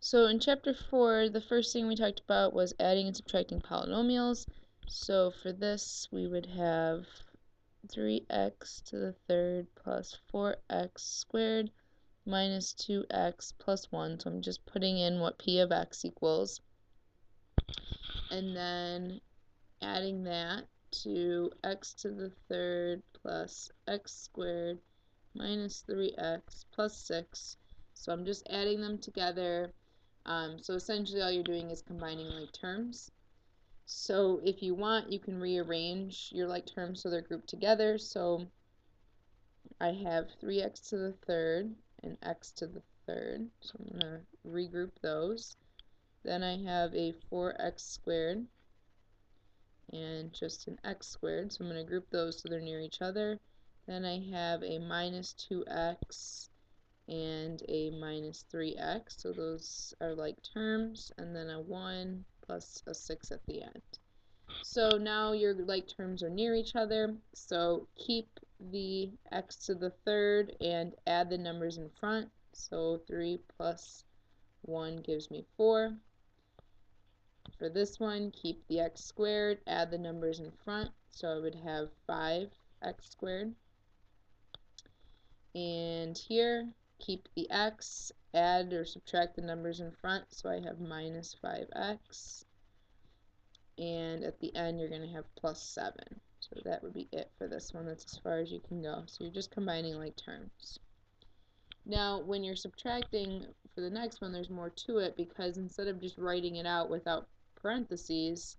So in chapter 4, the first thing we talked about was adding and subtracting polynomials. So for this, we would have 3x to the third plus 4x squared minus 2x plus 1. So I'm just putting in what p of x equals. And then adding that to x to the third plus x squared minus 3x plus 6. So I'm just adding them together. So essentially all you're doing is combining like terms. So if you want, you can rearrange your like terms so they're grouped together. So I have 3x to the third and x to the third. So I'm going to regroup those. Then I have a 4x squared and just an x squared. So I'm going to group those so they're near each other. Then I have a minus 2x and a minus 3x, so those are like terms, and then a 1 plus a 6 at the end. So now your like terms are near each other, so keep the x to the third and add the numbers in front. So 3 plus 1 gives me 4. For this one, keep the x squared, add the numbers in front, so I would have 5x squared. And here, keep the x, add or subtract the numbers in front, so I have minus 5x. And at the end, you're going to have plus 7. So that would be it for this one. That's as far as you can go. So you're just combining like terms. Now, when you're subtracting for the next one, there's more to it, because instead of just writing it out without parentheses,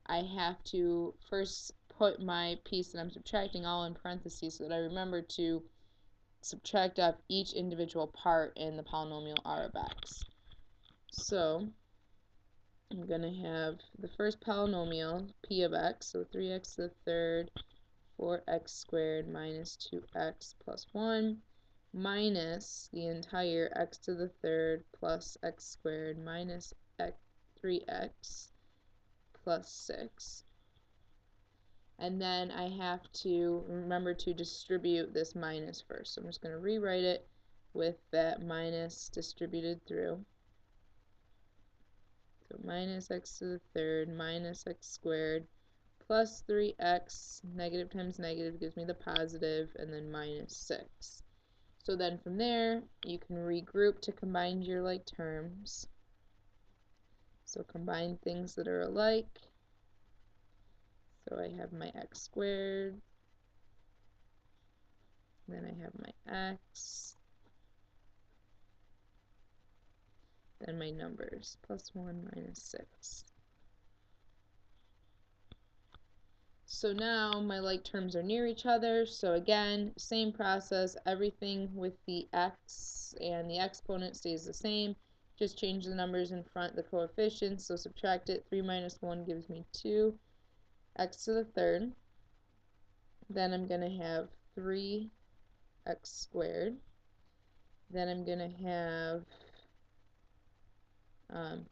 I have to first put my piece that I'm subtracting all in parentheses so that I remember to subtract off each individual part in the polynomial r of x. So I'm going to have the first polynomial, p of x, so 3x to the third, 4x squared minus 2x plus 1, minus the entire x to the third plus x squared minus 3x plus 6. And then I have to remember to distribute this minus first. So I'm just going to rewrite it with that minus distributed through. So minus x to the third minus x squared plus 3x, negative times negative gives me the positive, and then minus 6. So then from there, you can regroup to combine your like terms. So combine things that are alike. So I have my x squared, then I have my x, then my numbers, plus 1 minus 6. So now my like terms are near each other, so again, same process, everything with the x and the exponent stays the same, just change the numbers in front, the coefficients, so subtract it, 3 minus 1 gives me 2, x to the third, then I'm going to have 3x squared, then I'm going to have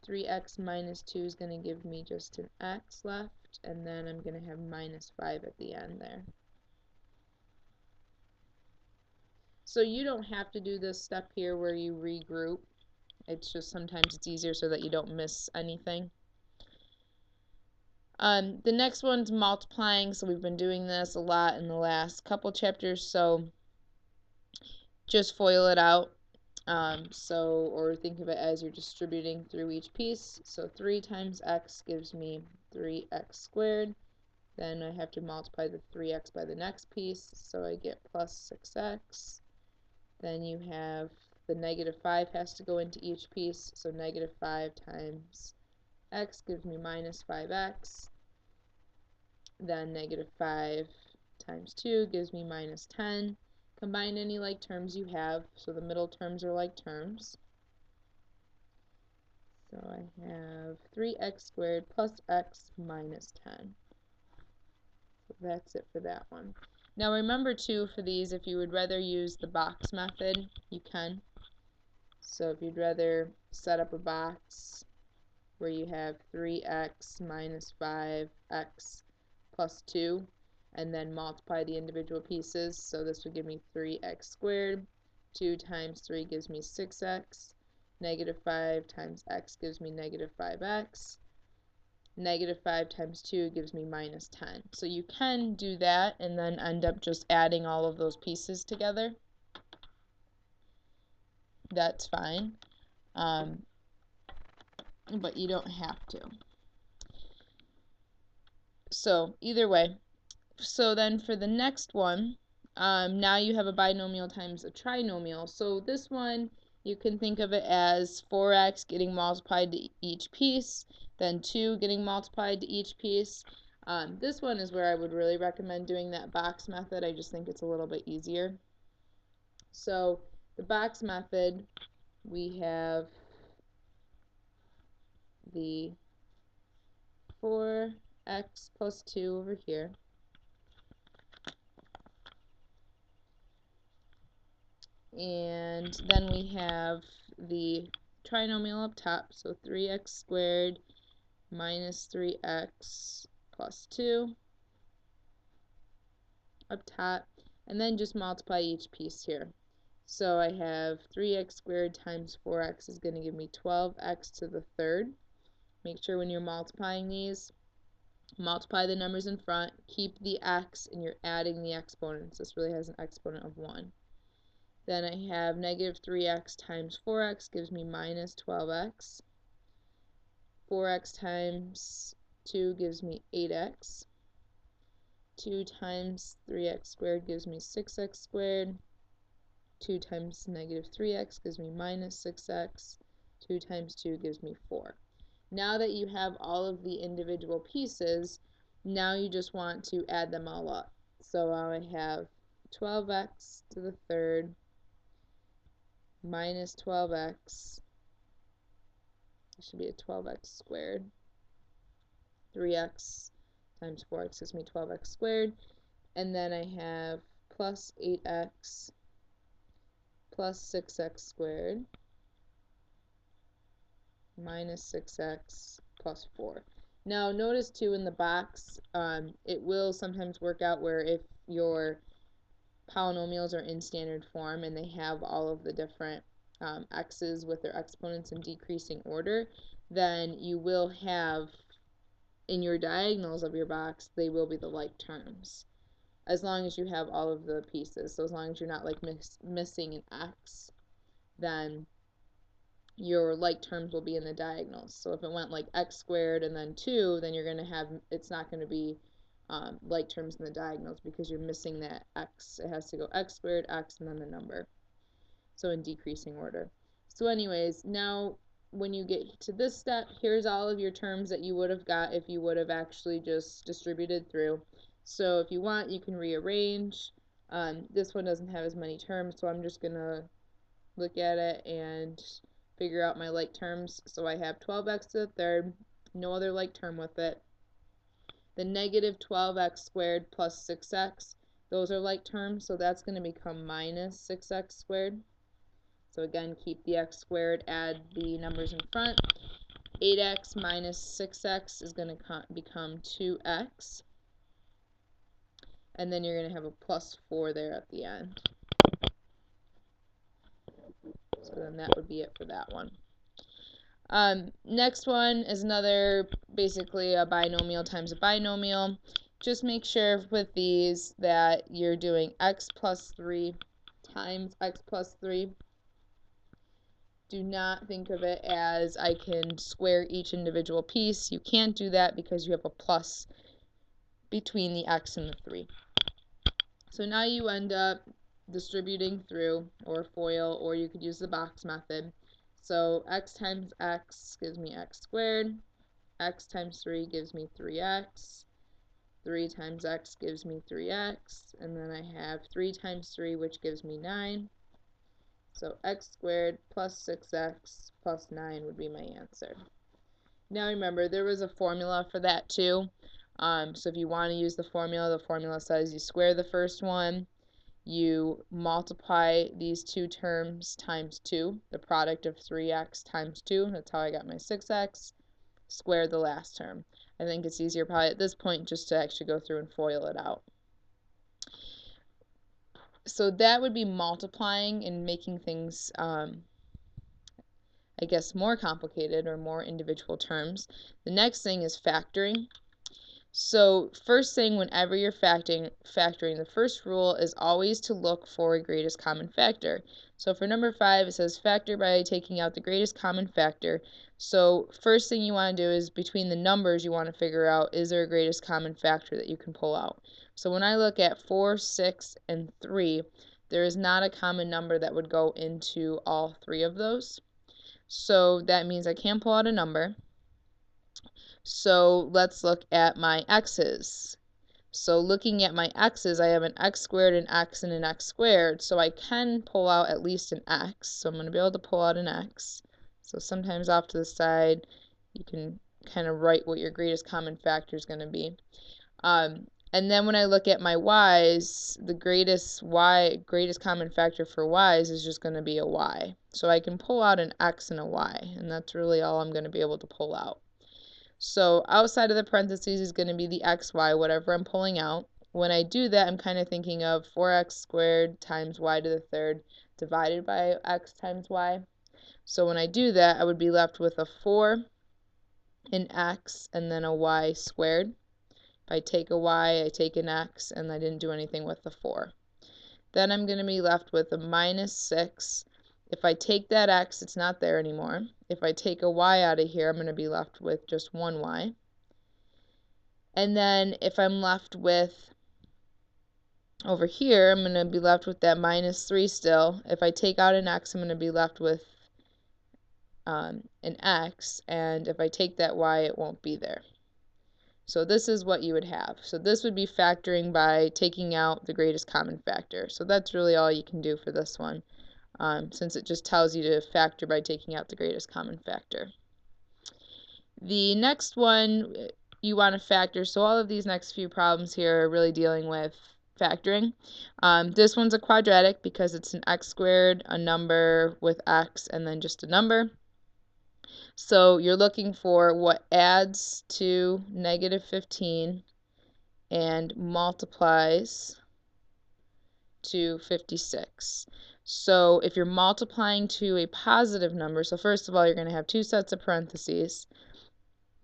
3x minus 2 is going to give me just an x left, and then I'm going to have minus 5 at the end there. So you don't have to do this step here where you regroup. It's just sometimes it's easier so that you don't miss anything. The next one's multiplying, so we've been doing this a lot in the last couple chapters, so just FOIL it out. Or think of it as you're distributing through each piece. So 3 times x gives me 3x squared. Then I have to multiply the 3x by the next piece, so I get plus 6x. Then you have the negative 5 has to go into each piece, so negative 5 times x gives me minus 5x. Then negative 5 times 2 gives me minus 10. Combine any like terms you have, so the middle terms are like terms. So I have 3x squared plus x minus 10. So that's it for that one. Now remember too, for these, if you would rather use the box method, you can. So if you'd rather set up a box where you have 3x minus 5x plus 2, and then multiply the individual pieces, so this would give me 3x squared, 2 times 3 gives me 6x, Negative 5 times x gives me negative 5x. Negative 5 times 2 gives me minus 10. So you can do that and then end up just adding all of those pieces together. That's fine. But you don't have to. So either way. So then for the next one, now you have a binomial times a trinomial. So this one, you can think of it as 4x getting multiplied to each piece, then 2 getting multiplied to each piece. This one is where I would really recommend doing that box method. I just think it's a little bit easier. So the box method, we have the 4x plus 2 over here. And then we have the trinomial up top, so 3x squared minus 3x plus 2 up top, and then just multiply each piece here. So I have 3x squared times 4x is going to give me 12x to the third. Make sure when you're multiplying these, multiply the numbers in front, keep the x, and you're adding the exponents. This really has an exponent of 1. Then I have negative 3x times 4x gives me minus 12x. 4x times 2 gives me 8x. 2 times 3x squared gives me 6x squared. 2 times negative 3x gives me minus 6x. 2 times 2 gives me 4. Now that you have all of the individual pieces, now you just want to add them all up. So I have 12x to the third minus 12x. It should be a 12x squared. 3x times 4x gives me 12x squared. And then I have plus 8x plus 6x squared minus 6x plus 4. Now notice too in the box, it will sometimes work out where if your polynomials are in standard form and they have all of the different x's with their exponents in decreasing order, then you will have in your diagonals of your box, they will be the like terms, as long as you have all of the pieces. So as long as you're not like missing an x, then your like terms will be in the diagonals. So if it went like x squared and then 2, then you're going to have, it's not going to be like terms in the diagonals because you're missing that x. It has to go x squared, x, and then the number. So in decreasing order. So anyways, now when you get to this step, here's all of your terms that you would have got if you would have actually just distributed through. So if you want, you can rearrange. This one doesn't have as many terms, so I'm just going to look at it and figure out my like terms. So I have 12x to the third, no other like term with it. The negative 12x squared plus 6x, those are like terms, so that's going to become minus 6x squared. So again, keep the x squared, add the numbers in front. 8x minus 6x is going to become 2x. And then you're going to have a plus 4 there at the end. So then that would be it for that one. Next one is another, basically a binomial times a binomial. Just make sure with these that you're doing x plus 3 times x plus 3. Do not think of it as I can square each individual piece. You can't do that because you have a plus between the x and the 3. So now you end up distributing through, or FOIL, or you could use the box method. So x times x gives me x squared. X times 3 gives me 3x. 3 times x gives me 3x. And then I have 3 times 3, which gives me 9. So x squared plus 6x plus 9 would be my answer. Now remember, there was a formula for that too. So if you want to use the formula says you square the first one, you multiply these two terms times 2, the product of 3x times 2, that's how I got my 6x, square the last term. I think it's easier probably at this point just to actually go through and FOIL it out. So that would be multiplying and making things I guess, more complicated or more individual terms. The next thing is factoring. So first thing, whenever you're factoring, the first rule is always to look for a greatest common factor. So for number 5, it says factor by taking out the greatest common factor. So first thing you want to do is between the numbers you want to figure out, is there a greatest common factor that you can pull out. So when I look at 4, 6, and 3, there is not a common number that would go into all 3 of those. So that means I can't pull out a number. So let's look at my x's. So looking at my x's, I have an x squared, an x, and an x squared. So I can pull out at least an x. So I'm going to be able to pull out an x. So sometimes off to the side, you can kind of write what your greatest common factor is going to be. And then when I look at my y's, the greatest common factor for y's is just going to be a y. So I can pull out an x and a y, and that's really all I'm going to be able to pull out. So outside of the parentheses is going to be the xy, whatever I'm pulling out. When I do that, I'm kind of thinking of 4x squared times y to the third divided by x times y. So when I do that, I would be left with a 4, an x, and then a y squared. If I take a y, I take an x, and I didn't do anything with the 4. Then I'm going to be left with a minus 6. If I take that x, it's not there anymore. If I take a y out of here, I'm going to be left with just one y. And then if I'm left with, over here, I'm going to be left with that minus 3 still. If I take out an x, I'm going to be left with an x. And if I take that y, it won't be there. So this is what you would have. So this would be factoring by taking out the greatest common factor. So that's really all you can do for this one. Since it just tells you to factor by taking out the greatest common factor. The next one you want to factor, so all of these next few problems here are really dealing with factoring. This one's a quadratic because it's an x squared, a number with x, and then just a number. So you're looking for what adds to negative 15 and multiplies to 56. So if you're multiplying to a positive number, so first of all, you're going to have 2 sets of parentheses,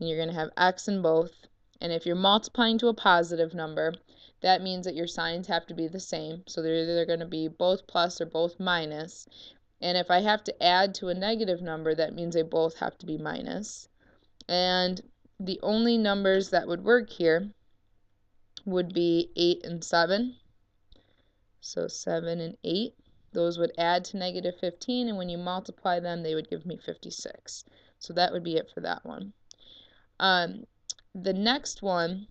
and you're going to have x in both. And if you're multiplying to a positive number, that means that your signs have to be the same. So they're either going to be both plus or both minus. And if I have to add to a negative number, that means they both have to be minus. And the only numbers that would work here would be 8 and 7. So 7 and 8. Those would add to negative 15, and when you multiply them, they would give me 56. So that would be it for that one. The next one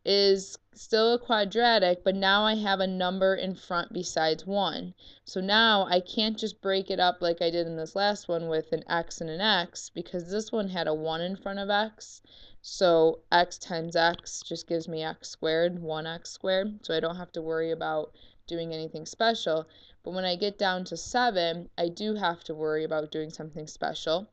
is still a quadratic, but now I have a number in front besides 1. So now I can't just break it up like I did in this last one with an x and an x, because this one had a 1 in front of x. So x times x just gives me x squared, 1x squared, so I don't have to worry about doing anything special. But when I get down to 7, I do have to worry about doing something special.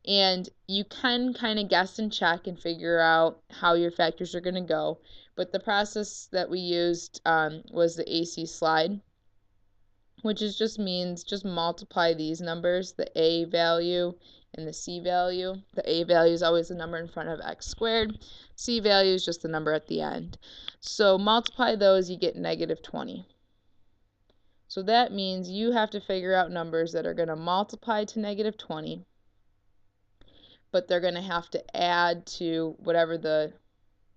And you can kind of guess and check and figure out how your factors are going to go. But the process that we used was the AC slide, which just means just multiply these numbers, the A value and the C value. The A value is always the number in front of x squared. C value is just the number at the end. So multiply those, you get negative 20. So that means you have to figure out numbers that are going to multiply to negative 20, but they're going to have to add to whatever the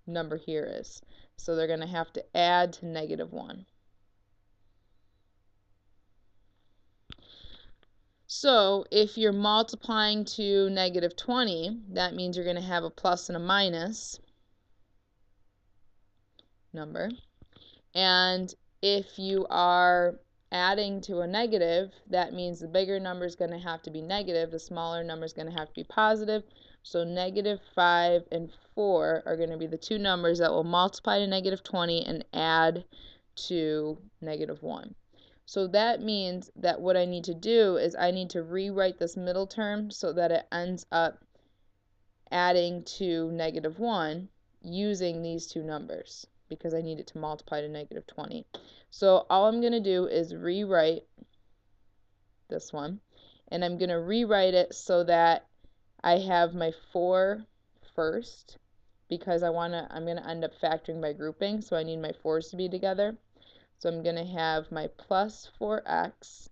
number here is. So they're going to have to add to negative 1. So if you're multiplying to negative 20, that means you're going to have a plus and a minus number. And if you are adding to a negative, that means the bigger number is going to have to be negative, the smaller number is going to have to be positive. So negative 5 and 4 are going to be the two numbers that will multiply to negative 20 and add to negative 1. So that means that what I need to do is I need to rewrite this middle term so that it ends up adding to negative 1 using these two numbers, because I need it to multiply to negative 20. So all I'm going to do is rewrite this one, and I'm going to rewrite it so that I have my 4 first, because I'm going to end up factoring by grouping, so I need my 4's to be together. So I'm going to have my plus 4x,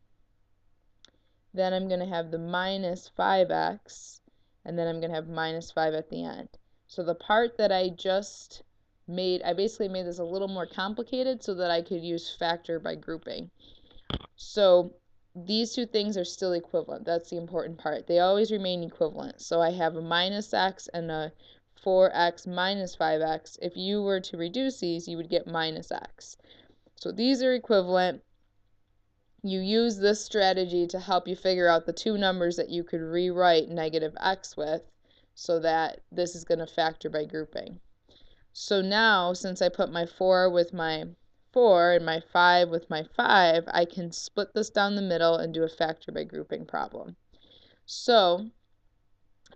then I'm going to have the minus 5x, and then I'm going to have minus 5 at the end. So the part that I just made, I basically made this a little more complicated so that I could use factor by grouping. So these two things are still equivalent. That's the important part. They always remain equivalent. So I have a minus x and a 4x minus 5x. If you were to reduce these, you would get minus x. So these are equivalent. You use this strategy to help you figure out the two numbers that you could rewrite negative x with, so that this is going to factor by grouping. So now, since I put my 4 with my 4 and my 5 with my 5, I can split this down the middle and do a factor by grouping problem. So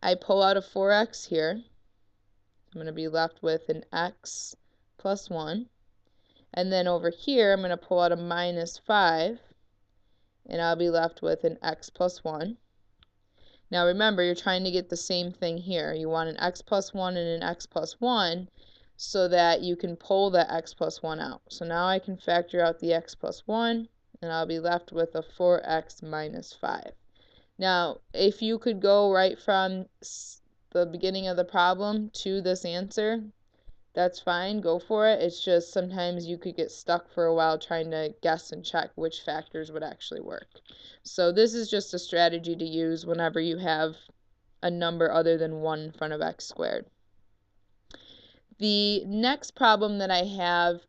I pull out a 4x here. I'm going to be left with an x plus 1. And then over here, I'm going to pull out a minus 5. And I'll be left with an x plus 1. Now remember, you're trying to get the same thing here. You want an x plus 1 and an x plus 1 so that you can pull that x plus 1 out. So now I can factor out the x plus 1, and I'll be left with a 4x minus 5. Now, if you could go right from the beginning of the problem to this answer, that's fine, go for it. It's just sometimes you could get stuck for a while trying to guess and check which factors would actually work. So this is just a strategy to use whenever you have a number other than 1 in front of x squared. The next problem that I have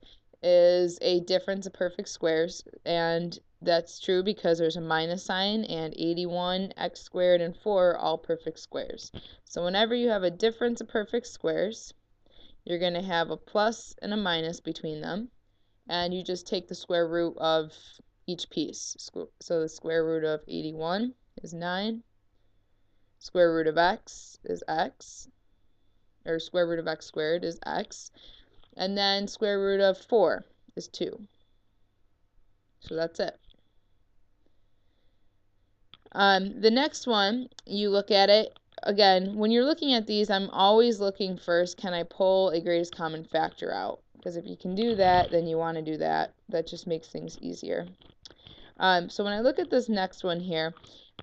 is a difference of perfect squares, and that's true because there's a minus sign, and 81, x squared, and 4 are all perfect squares. So whenever you have a difference of perfect squares, you're going to have a plus and a minus between them, and you just take the square root of each piece. So the square root of 81 is 9, square root of x is x, or square root of x squared is x, and then square root of 4 is 2. So that's it. The next one, you look at it. Again, when you're looking at these, I'm always looking first, can I pull a greatest common factor out? Because if you can do that, then you want to do that. That just makes things easier. So when I look at this next one here,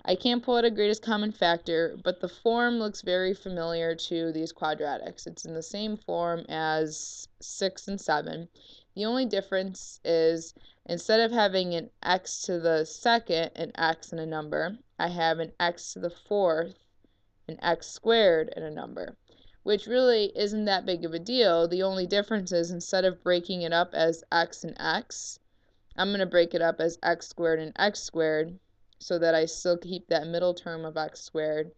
I can't pull out a greatest common factor, but the form looks very familiar to these quadratics. It's in the same form as 6 and 7. The only difference is, instead of having an x to the second, an x and a number, I have an x to the fourth, an x squared, and a number, which really isn't that big of a deal. The only difference is, instead of breaking it up as x and x, I'm going to break it up as x squared and x squared, so that I still keep that middle term of x squared.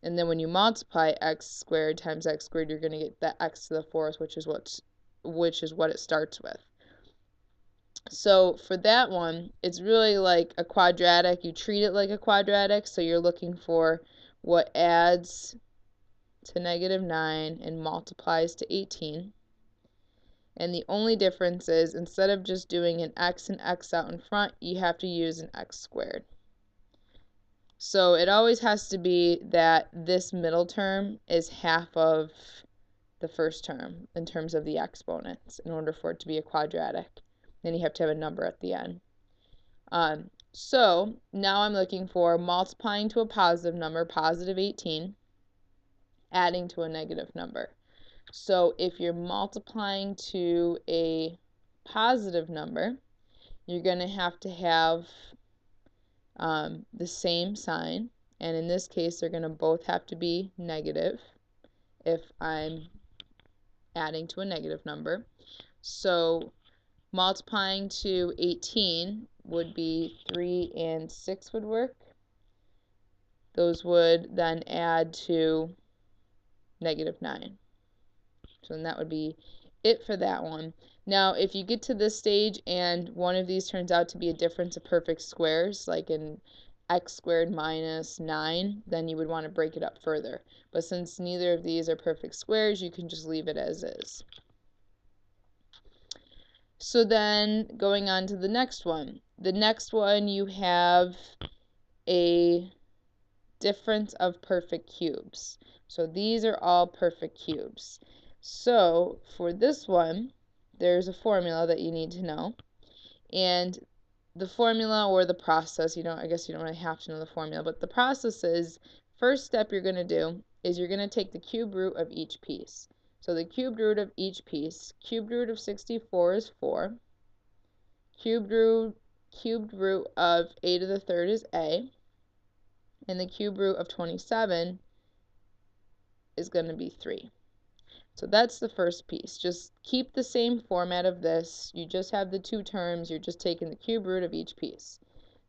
And then when you multiply x squared times x squared, you're going to get that x to the fourth, which is what it starts with. So for that one, it's really like a quadratic. You treat it like a quadratic, so you're looking for what adds to negative 9 and multiplies to 18. And the only difference is, instead of just doing an x and x out in front, you have to use an x squared. So it always has to be that this middle term is half of the first term in terms of the exponents in order for it to be a quadratic. Then you have to have a number at the end. So now I'm looking for multiplying to a positive number, positive 18, adding to a negative number. So if you're multiplying to a positive number, you're going to have the same sign, and in this case they're going to both have to be negative if I'm adding to a negative number. So multiplying to 18 would be 3 and 6 would work. Those would then add to negative 9. So then that would be it for that one. Now, if you get to this stage and one of these turns out to be a difference of perfect squares, like an x squared minus 9, then you would want to break it up further. But since neither of these are perfect squares, you can just leave it as is. So then, going on to the next one. The next one, you have a difference of perfect cubes. So these are all perfect cubes. So for this one, there's a formula that you need to know. And the formula or the process, I guess you don't really have to know the formula, but the process is, first step you're going to do is you're going to take the cube root of each piece. So the cubed root of each piece, cubed root of 64 is 4. Cubed root of a to the third is a. And the cube root of 27 is going to be 3. So that's the first piece. Just keep the same format of this. You just have the two terms. You're just taking the cube root of each piece.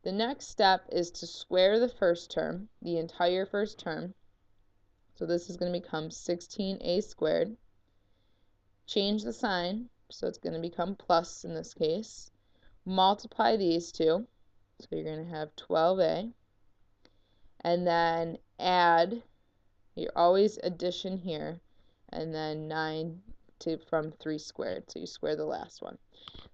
The next step is to square the first term, the entire first term. So this is going to become 16a squared. Change the sign, so it's going to become plus in this case. Multiply these two, so you're going to have 12a. And then add, you're always addition here, and then 9 from 3 squared, so you square the last one.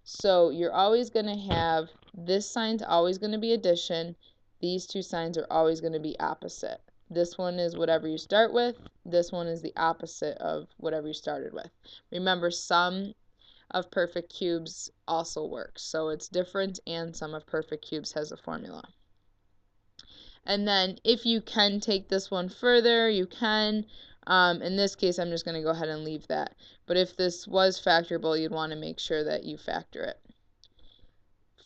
So you're always going to have, this sign's always going to be addition, these two signs are always going to be opposite. This one is whatever you start with, this one is the opposite of whatever you started with. Remember, sum of perfect cubes also works, so it's difference and sum of perfect cubes has a formula. And then if you can take this one further, you can. In this case, I'm just going to go ahead and leave that. But if this was factorable, you'd want to make sure that you factor it.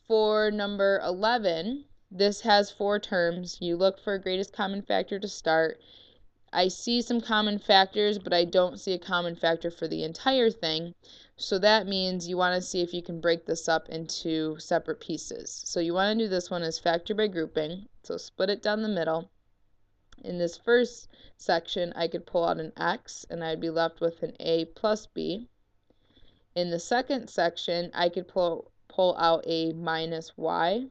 For number 11, this has 4 terms. You look for a greatest common factor to start. I see some common factors, but I don't see a common factor for the entire thing. So that means you want to see if you can break this up into separate pieces. So you want to do this one as factor by grouping. So split it down the middle. In this first section, I could pull out an x, and I'd be left with an a plus b. In the second section, I could pull out a minus y.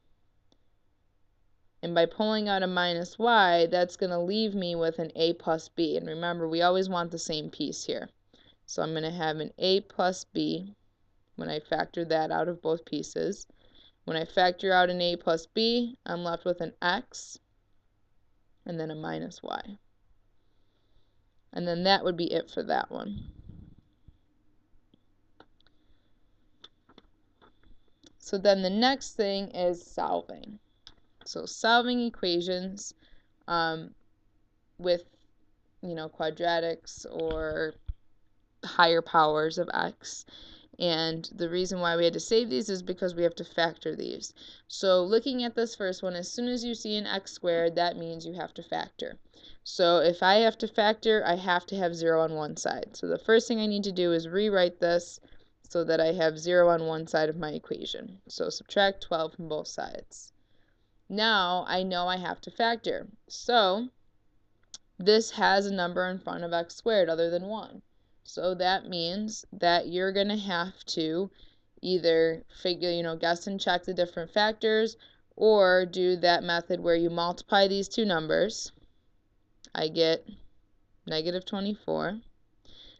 And by pulling out a minus y, that's going to leave me with an a plus b. And remember, we always want the same piece here. So I'm going to have an a plus b when I factor that out of both pieces. When I factor out an a plus b, I'm left with an x and then a minus y. And then that would be it for that one. So then the next thing is solving. So solving equations with, quadratics or higher powers of x. And the reason why we had to save these is because we have to factor these. So looking at this first one, as soon as you see an x squared, that means you have to factor. So if I have to factor, I have to have 0 on one side. So the first thing I need to do is rewrite this so that I have 0 on one side of my equation. So subtract 12 from both sides. Now I know I have to factor. So this has a number in front of x squared other than 1. So that means that you're going to have to either figure, guess and check the different factors, or do that method where you multiply these two numbers. I get negative 24.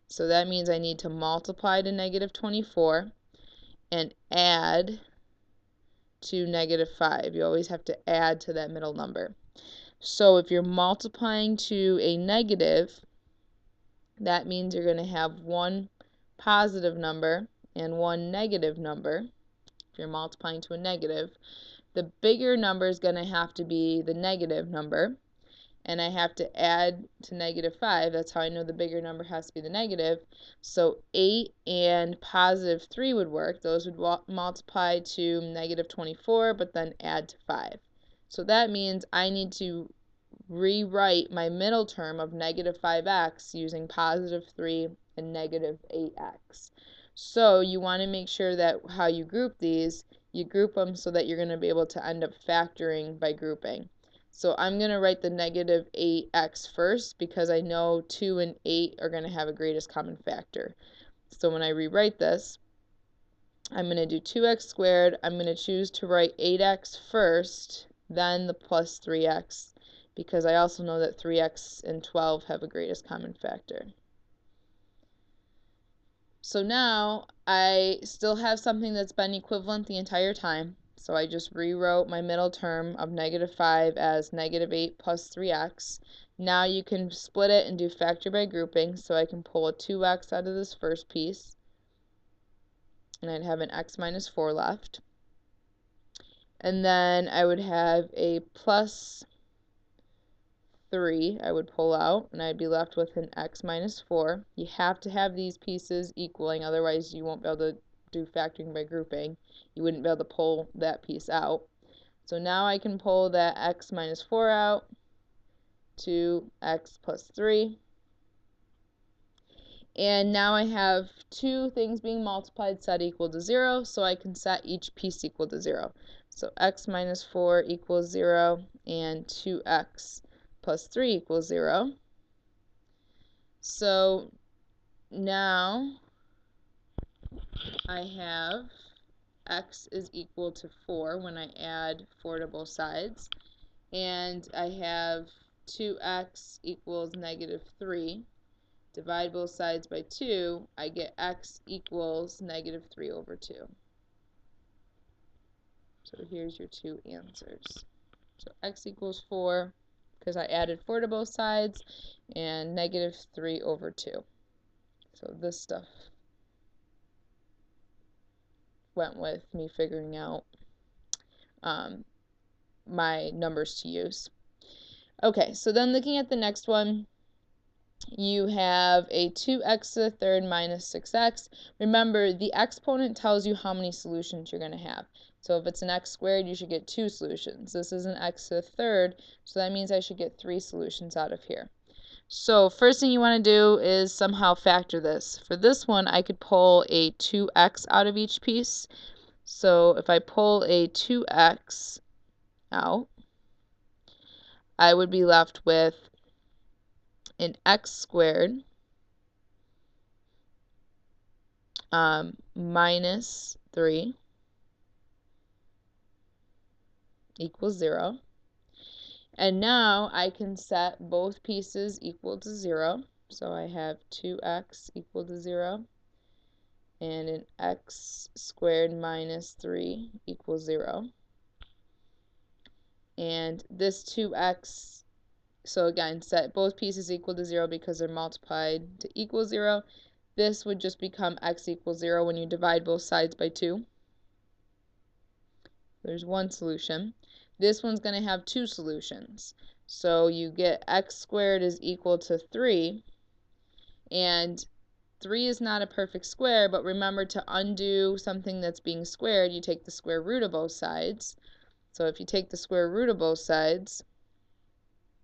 So that means I need to multiply to negative 24 and add to negative 5. You always have to add to that middle number. So if you're multiplying to a negative, that means you're going to have one positive number and one negative number. If you're multiplying to a negative, the bigger number is going to have to be the negative number, and I have to add to negative 5. That's how I know the bigger number has to be the negative. So 8 and positive 3 would work. Those would multiply to negative 24, but then add to 5. So that means I need to rewrite my middle term of negative 5x using positive 3 and negative 8x. So you want to make sure that how you group these, you group them so that you're going to be able to end up factoring by grouping. So I'm going to write the negative 8x first because I know 2 and 8 are going to have a greatest common factor. So when I rewrite this, I'm going to do 2x squared. I'm going to choose to write 8x first, then the plus 3x, because I also know that 3x and 12 have a greatest common factor. So now I still have something that's been equivalent the entire time. So I just rewrote my middle term of -5 as -8 plus 3x. Now you can split it and do factor by grouping, so I can pull a 2x out of this first piece, and I'd have an x minus 4 left. And then I would have a plus 3 I would pull out, and I'd be left with an x minus 4. You have to have these pieces equaling, otherwise you won't be able to do factoring by grouping. You wouldn't be able to pull that piece out. So now I can pull that x minus 4 out to x plus 3. And now I have two things being multiplied set equal to 0, so I can set each piece equal to 0. So x minus 4 equals 0, and 2x plus 3 equals 0. So now I have x is equal to 4 when I add 4 to both sides, and I have 2x equals -3. Divide both sides by 2, I get x equals -3 over 2. So here's your two answers. So x equals 4, because I added 4 to both sides, and -3 over 2. So this stuff went with me figuring out my numbers to use. Okay, so then looking at the next one, you have a 2x to the third minus 6x. Remember, the exponent tells you how many solutions you're going to have. So if it's an x squared, you should get 2 solutions. This is an x to the third, so that means I should get 3 solutions out of here. So first thing you want to do is somehow factor this. For this one, I could pull a 2x out of each piece. So if I pull a 2x out, I would be left with an x squared minus 3 equals 0. And now I can set both pieces equal to 0. So I have 2x equal to 0 and an x squared minus 3 equals 0. And this 2x, so again, set both pieces equal to 0 because they're multiplied to equal 0. This would just become x equals 0 when you divide both sides by 2. There's one solution. This one's going to have 2 solutions. So you get x squared is equal to 3, and 3 is not a perfect square, but remember, to undo something that's being squared, you take the square root of both sides. So if you take the square root of both sides,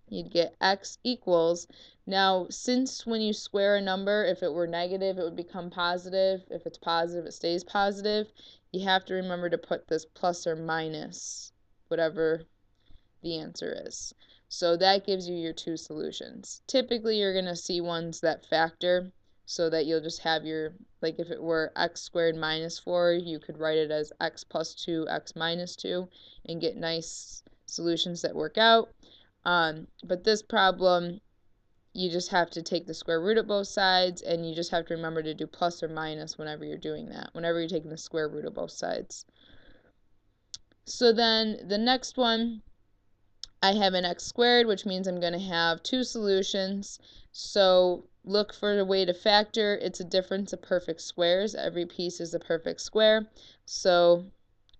you'd get x equals, now since when you square a number, if it were negative it would become positive, if it's positive it stays positive, you have to remember to put this plus or minus whatever the answer is. So that gives you your 2 solutions. Typically you're going to see ones that factor, so that you'll just have your, like if it were x squared minus 4, you could write it as x plus 2, x minus 2, and get nice solutions that work out. But this problem, you just have to take the square root of both sides, and you just have to remember to do plus or minus whenever you're doing that, whenever you're taking the square root of both sides. So then the next one, I have an x squared, which means I'm going to have 2 solutions. So look for a way to factor. It's a difference of perfect squares. Every piece is a perfect square. So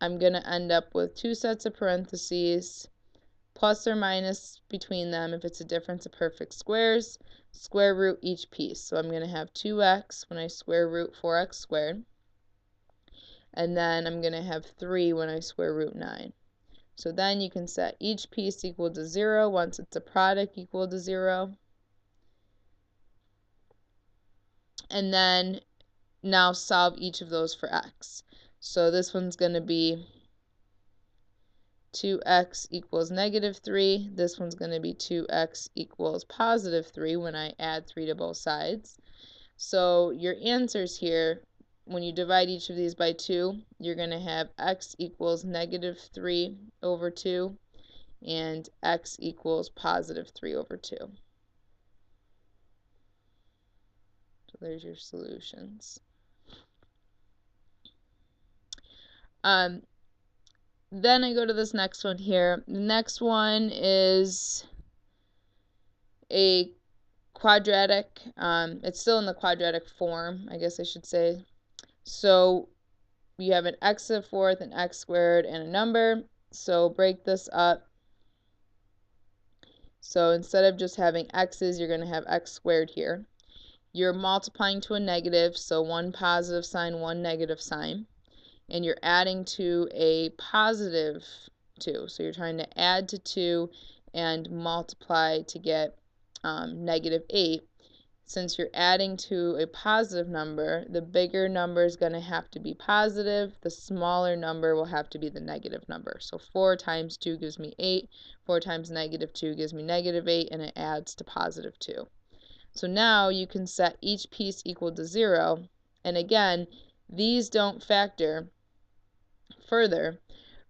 I'm going to end up with 2 sets of parentheses, plus or minus between them if it's a difference of perfect squares, square root each piece. So I'm going to have 2x when I square root 4x squared, and then I'm going to have 3 when I square root 9. So then you can set each piece equal to 0 once it's a product equal to 0. And then now solve each of those for x. So this one's going to be 2x equals -3. This one's going to be 2x equals +3 when I add 3 to both sides. So your answers here, when you divide each of these by 2, you're going to have x equals -3 over 2 and x equals +3 over 2. So there's your solutions. then I go to this next one here. The next one is a quadratic. It's still in the quadratic form, I guess I should say. So you have an x to the fourth, an x squared, and a number. So break this up. So instead of just having x's, you're going to have x squared here. You're multiplying to a negative, so one positive sign, one negative sign. And you're adding to a positive 2. So you're trying to add to 2 and multiply to get negative 8. Since you're adding to a positive number, the bigger number is going to have to be positive. The smaller number will have to be the negative number. So 4 times 2 gives me 8. 4 times negative 2 gives me negative 8, and it adds to positive 2. So now you can set each piece equal to 0. And again, these don't factor further,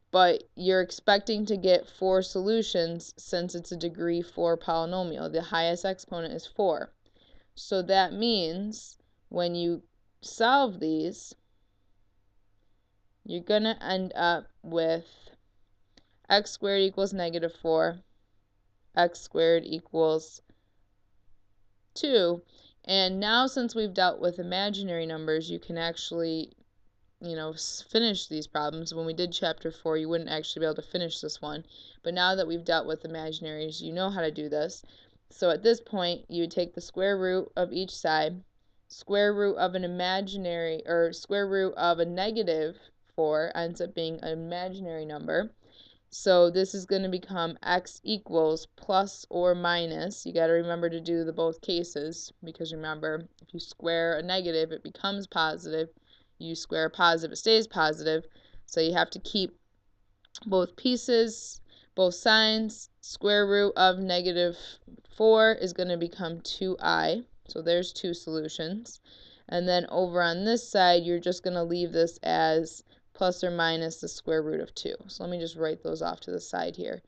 but you're expecting to get 4 solutions since it's a degree 4 polynomial. The highest exponent is 4. So that means when you solve these, you're going to end up with x squared equals negative 4, x squared equals 2. And now since we've dealt with imaginary numbers, you can actually finish these problems. When we did chapter 4, you wouldn't actually be able to finish this one. But now that we've dealt with imaginaries, you know how to do this. So at this point, you would take the square root of each side. Square root of an imaginary, or square root of a negative 4 ends up being an imaginary number. So this is going to become x equals plus or minus. You got to remember to do the both cases, because remember, if you square a negative, it becomes positive. You square a positive, it stays positive. So you have to keep both pieces, both signs. Square root of negative 4 is going to become 2i. So there's 2 solutions. And then over on this side, you're just going to leave this as plus or minus the square root of 2. So let me just write those off to the side here.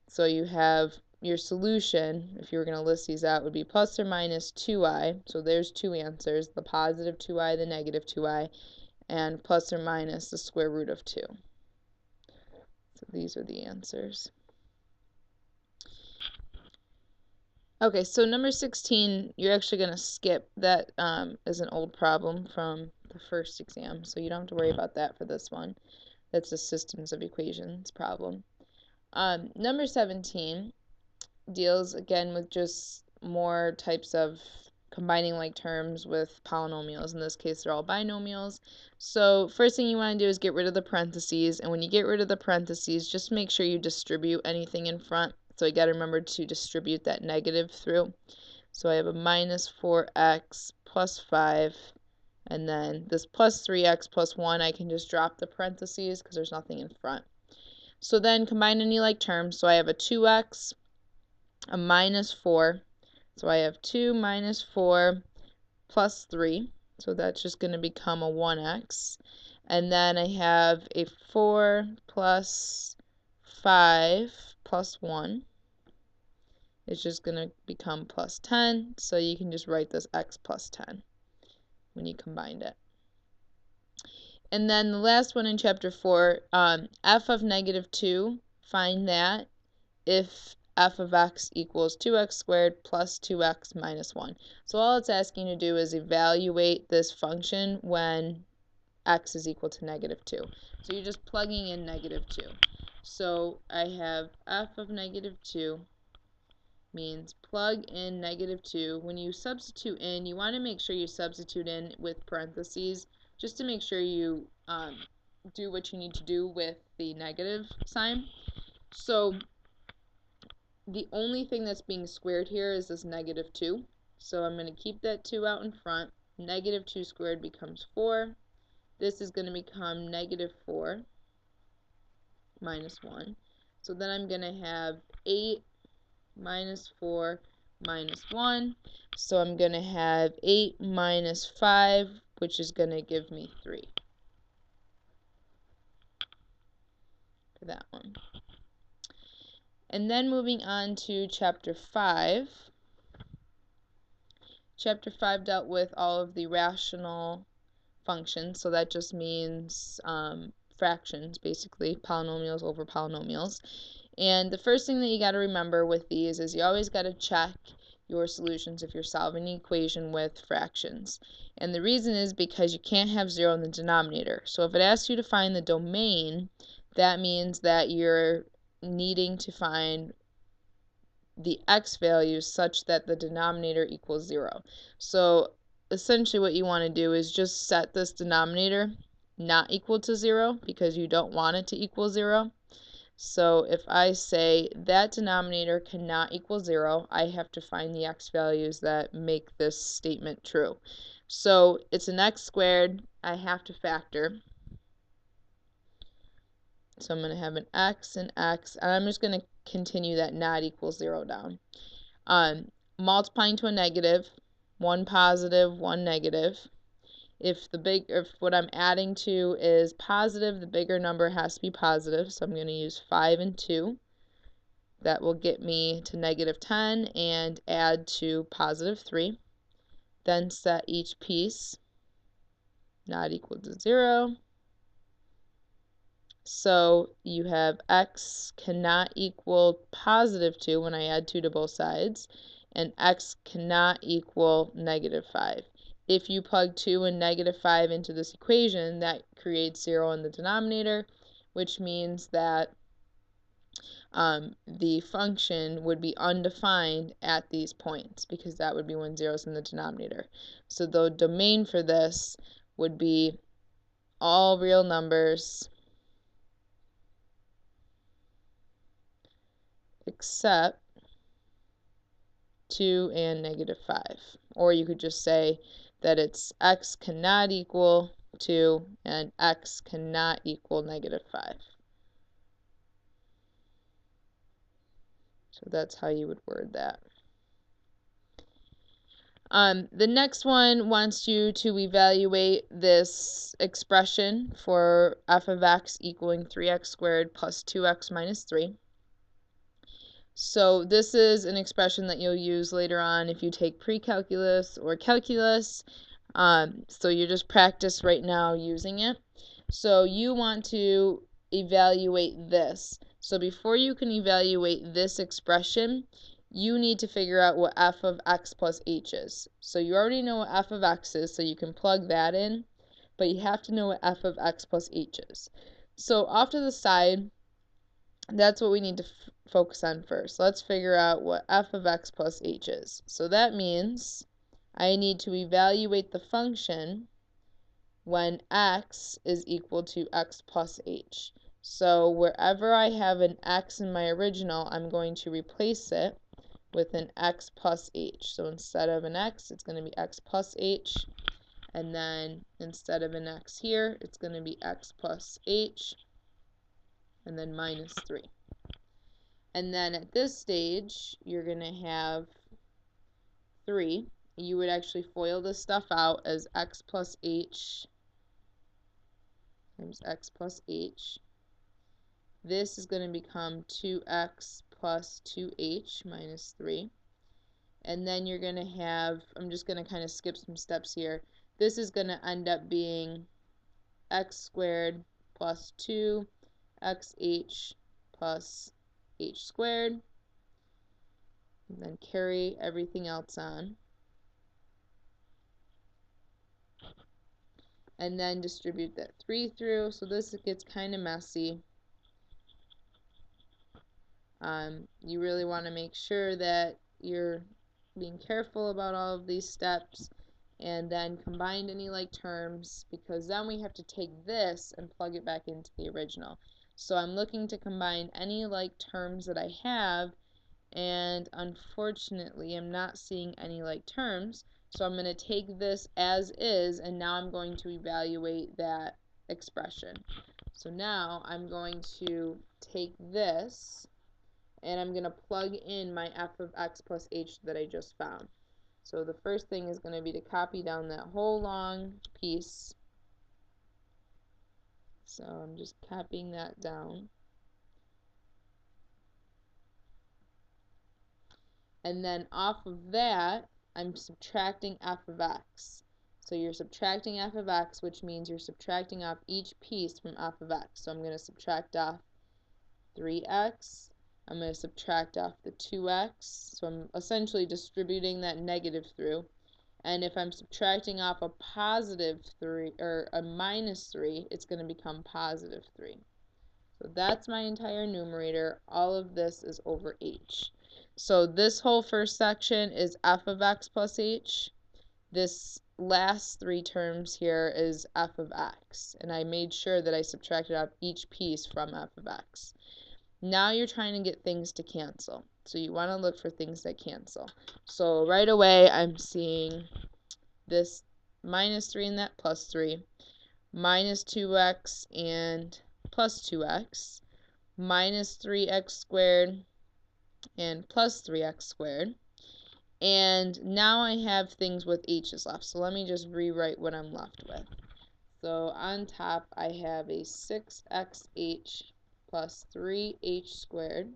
So you have your solution, if you were going to list these out, would be plus or minus 2i. So there's 2 answers, the positive 2i, the negative 2i, and plus or minus the square root of 2. So these are the answers. Okay, so number 16, you're actually going to skip. That is an old problem from the first exam, so you don't have to worry about that for this one. That's a systems of equations problem. Number 17 deals again with just more types of combining like terms with polynomials. In this case, they're all binomials. So first thing you want to do is get rid of the parentheses, and when you get rid of the parentheses, just make sure you distribute anything in front. So you got to remember to distribute that negative through. So I have a minus 4x plus 5, and then this plus 3x plus 1, I can just drop the parentheses because there's nothing in front. So then combine any like terms. So I have a 2x, a minus 4. So I have 2 minus 4 plus 3. So that's just going to become a 1x. And then I have a 4 plus 5 plus 1. It's just going to become plus 10. So you can just write this x plus 10 when you combined it. And then the last one in chapter 4, f of negative 2, find that if f of x equals 2x squared plus 2x minus 1. So all it's asking you to do is evaluate this function when x is equal to negative 2. So you're just plugging in negative 2. So I have f of negative 2 means plug in negative 2. When you substitute in, you want to make sure you substitute in with parentheses, just to make sure you do what you need to do with the negative sign. So the only thing that's being squared here is this negative 2. So I'm going to keep that 2 out in front. Negative 2 squared becomes 4. This is going to become negative 4 minus 1. So then I'm going to have 8 minus 4 minus 1. So I'm going to have 8 minus 5, which is going to give me 3 for that one. And then moving on to chapter 5. Chapter 5 dealt with all of the rational functions, so that just means fractions, basically, polynomials over polynomials. And the first thing that you got to remember with these is you always got to check your solutions if you're solving an equation with fractions. And the reason is because you can't have 0 in the denominator. So if it asks you to find the domain, that means that you're needing to find the x values such that the denominator equals 0. So essentially what you want to do is just set this denominator not equal to 0 because you don't want it to equal 0. So if I say that denominator cannot equal 0, I have to find the x values that make this statement true. So it's an x squared, I have to factor. So I'm going to have an x, and I'm just going to continue that not equals 0 down. Multiplying to a negative, 1 positive, 1 negative. If what I'm adding to is positive, the bigger number has to be positive, so I'm going to use 5 and 2. That will get me to negative 10 and add to positive 3. Then set each piece not equal to 0. So you have x cannot equal positive 2 when I add 2 to both sides, and x cannot equal negative 5. If you plug 2 and negative 5 into this equation, that creates 0 in the denominator, which means that the function would be undefined at these points because that would be when 0 is in the denominator. So the domain for this would be all real numbers except 2 and negative 5. Or you could just say that it's x cannot equal 2 and x cannot equal negative 5. So that's how you would word that. The next one wants you to evaluate this expression for f of x equaling 3x squared plus 2x minus 3. So this is an expression that you'll use later on if you take pre-calculus or calculus. So you just practice right now using it. So you want to evaluate this. So before you can evaluate this expression, you need to figure out what f of x plus h is. So you already know what f of x is, so you can plug that in, but you have to know what f of x plus h is. So off to the side, that's what we need to focus on first. Let's figure out what f of x plus h is. So that means I need to evaluate the function when x is equal to x plus h. So wherever I have an x in my original, I'm going to replace it with an x plus h. So instead of an x, it's going to be x plus h. And then instead of an x here, it's going to be x plus h. And then minus 3. And then at this stage, you're going to have 3. You would actually FOIL this stuff out as x plus h times x plus h. This is going to become 2x plus 2h minus 3. And then you're going to have, I'm just going to kind of skip some steps here. This is going to end up being x squared plus 2xh plus h squared. And then carry everything else on. And then distribute that 3 through. So this gets kind of messy. You really want to make sure that you're being careful about all of these steps, and then combine any like terms, because then we have to take this and plug it back into the original. So I'm looking to combine any like terms that I have, and unfortunately I'm not seeing any like terms. So I'm going to take this as is, and now I'm going to evaluate that expression. So now I'm going to take this and I'm going to plug in my f of x plus h that I just found. So the first thing is going to be to copy down that whole long piece. So I'm just copying that down. And then off of that, I'm subtracting f of x. So So you're subtracting f of x, which means you're subtracting off each piece from f of x. So I'm going to subtract off 3x. I'm going to subtract off the 2x. So I'm essentially distributing that negative through. And if I'm subtracting off a positive 3 or a minus 3, it's going to become positive 3. So that's my entire numerator. All of this is over h. So this whole first section is f of x plus h. This last 3 terms here is f of x. And I made sure that I subtracted out each piece from f of x. Now you're trying to get things to cancel. So you want to look for things that cancel. So right away I'm seeing this minus 3 and that plus 3, minus 2x and plus 2x, minus 3x squared and plus 3x squared. And now I have things with h's left. So let me just rewrite what I'm left with. So on top I have a 6xh plus 3h squared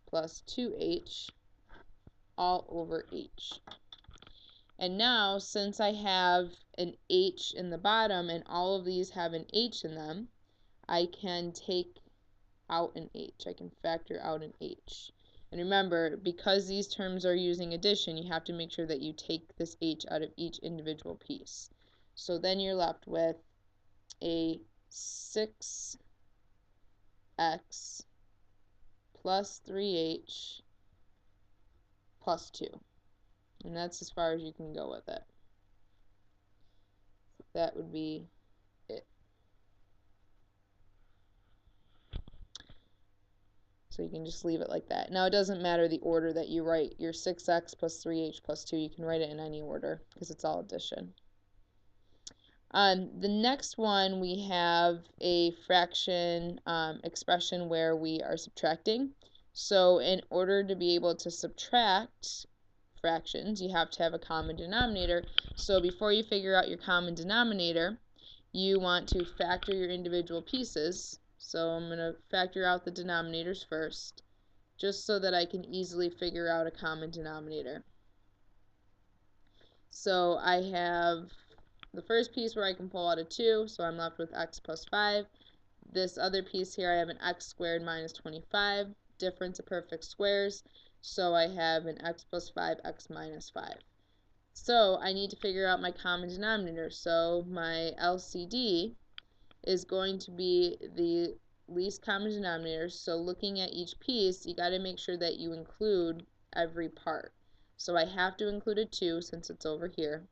plus 2h all over h. And now, since I have an h in the bottom and all of these have an h in them, I can take out an h. I can factor out an h. And remember, because these terms are using addition, you have to make sure that you take this h out of each individual piece. So then you're left with a 6x plus 3h plus 2. And that's as far as you can go with it. That would be it. So you can just leave it like that. Now it doesn't matter the order that you write your 6x plus 3h plus 2. You can write it in any order because it's all addition. The next one we have a fraction expression where we are subtracting. So in order to be able to subtract fractions, you have to have a common denominator. So before you figure out your common denominator, you want to factor your individual pieces. So I'm going to factor out the denominators first, just so that I can easily figure out a common denominator. So I have the first piece where I can pull out a 2, so I'm left with x plus 5. This other piece here, I have an x squared minus 25, difference of perfect squares, so I have an x plus 5, x minus 5. So I need to figure out my common denominator, so my LCD is going to be the least common denominator. So looking at each piece, you got to make sure that you include every part. So I have to include a 2 since it's over here.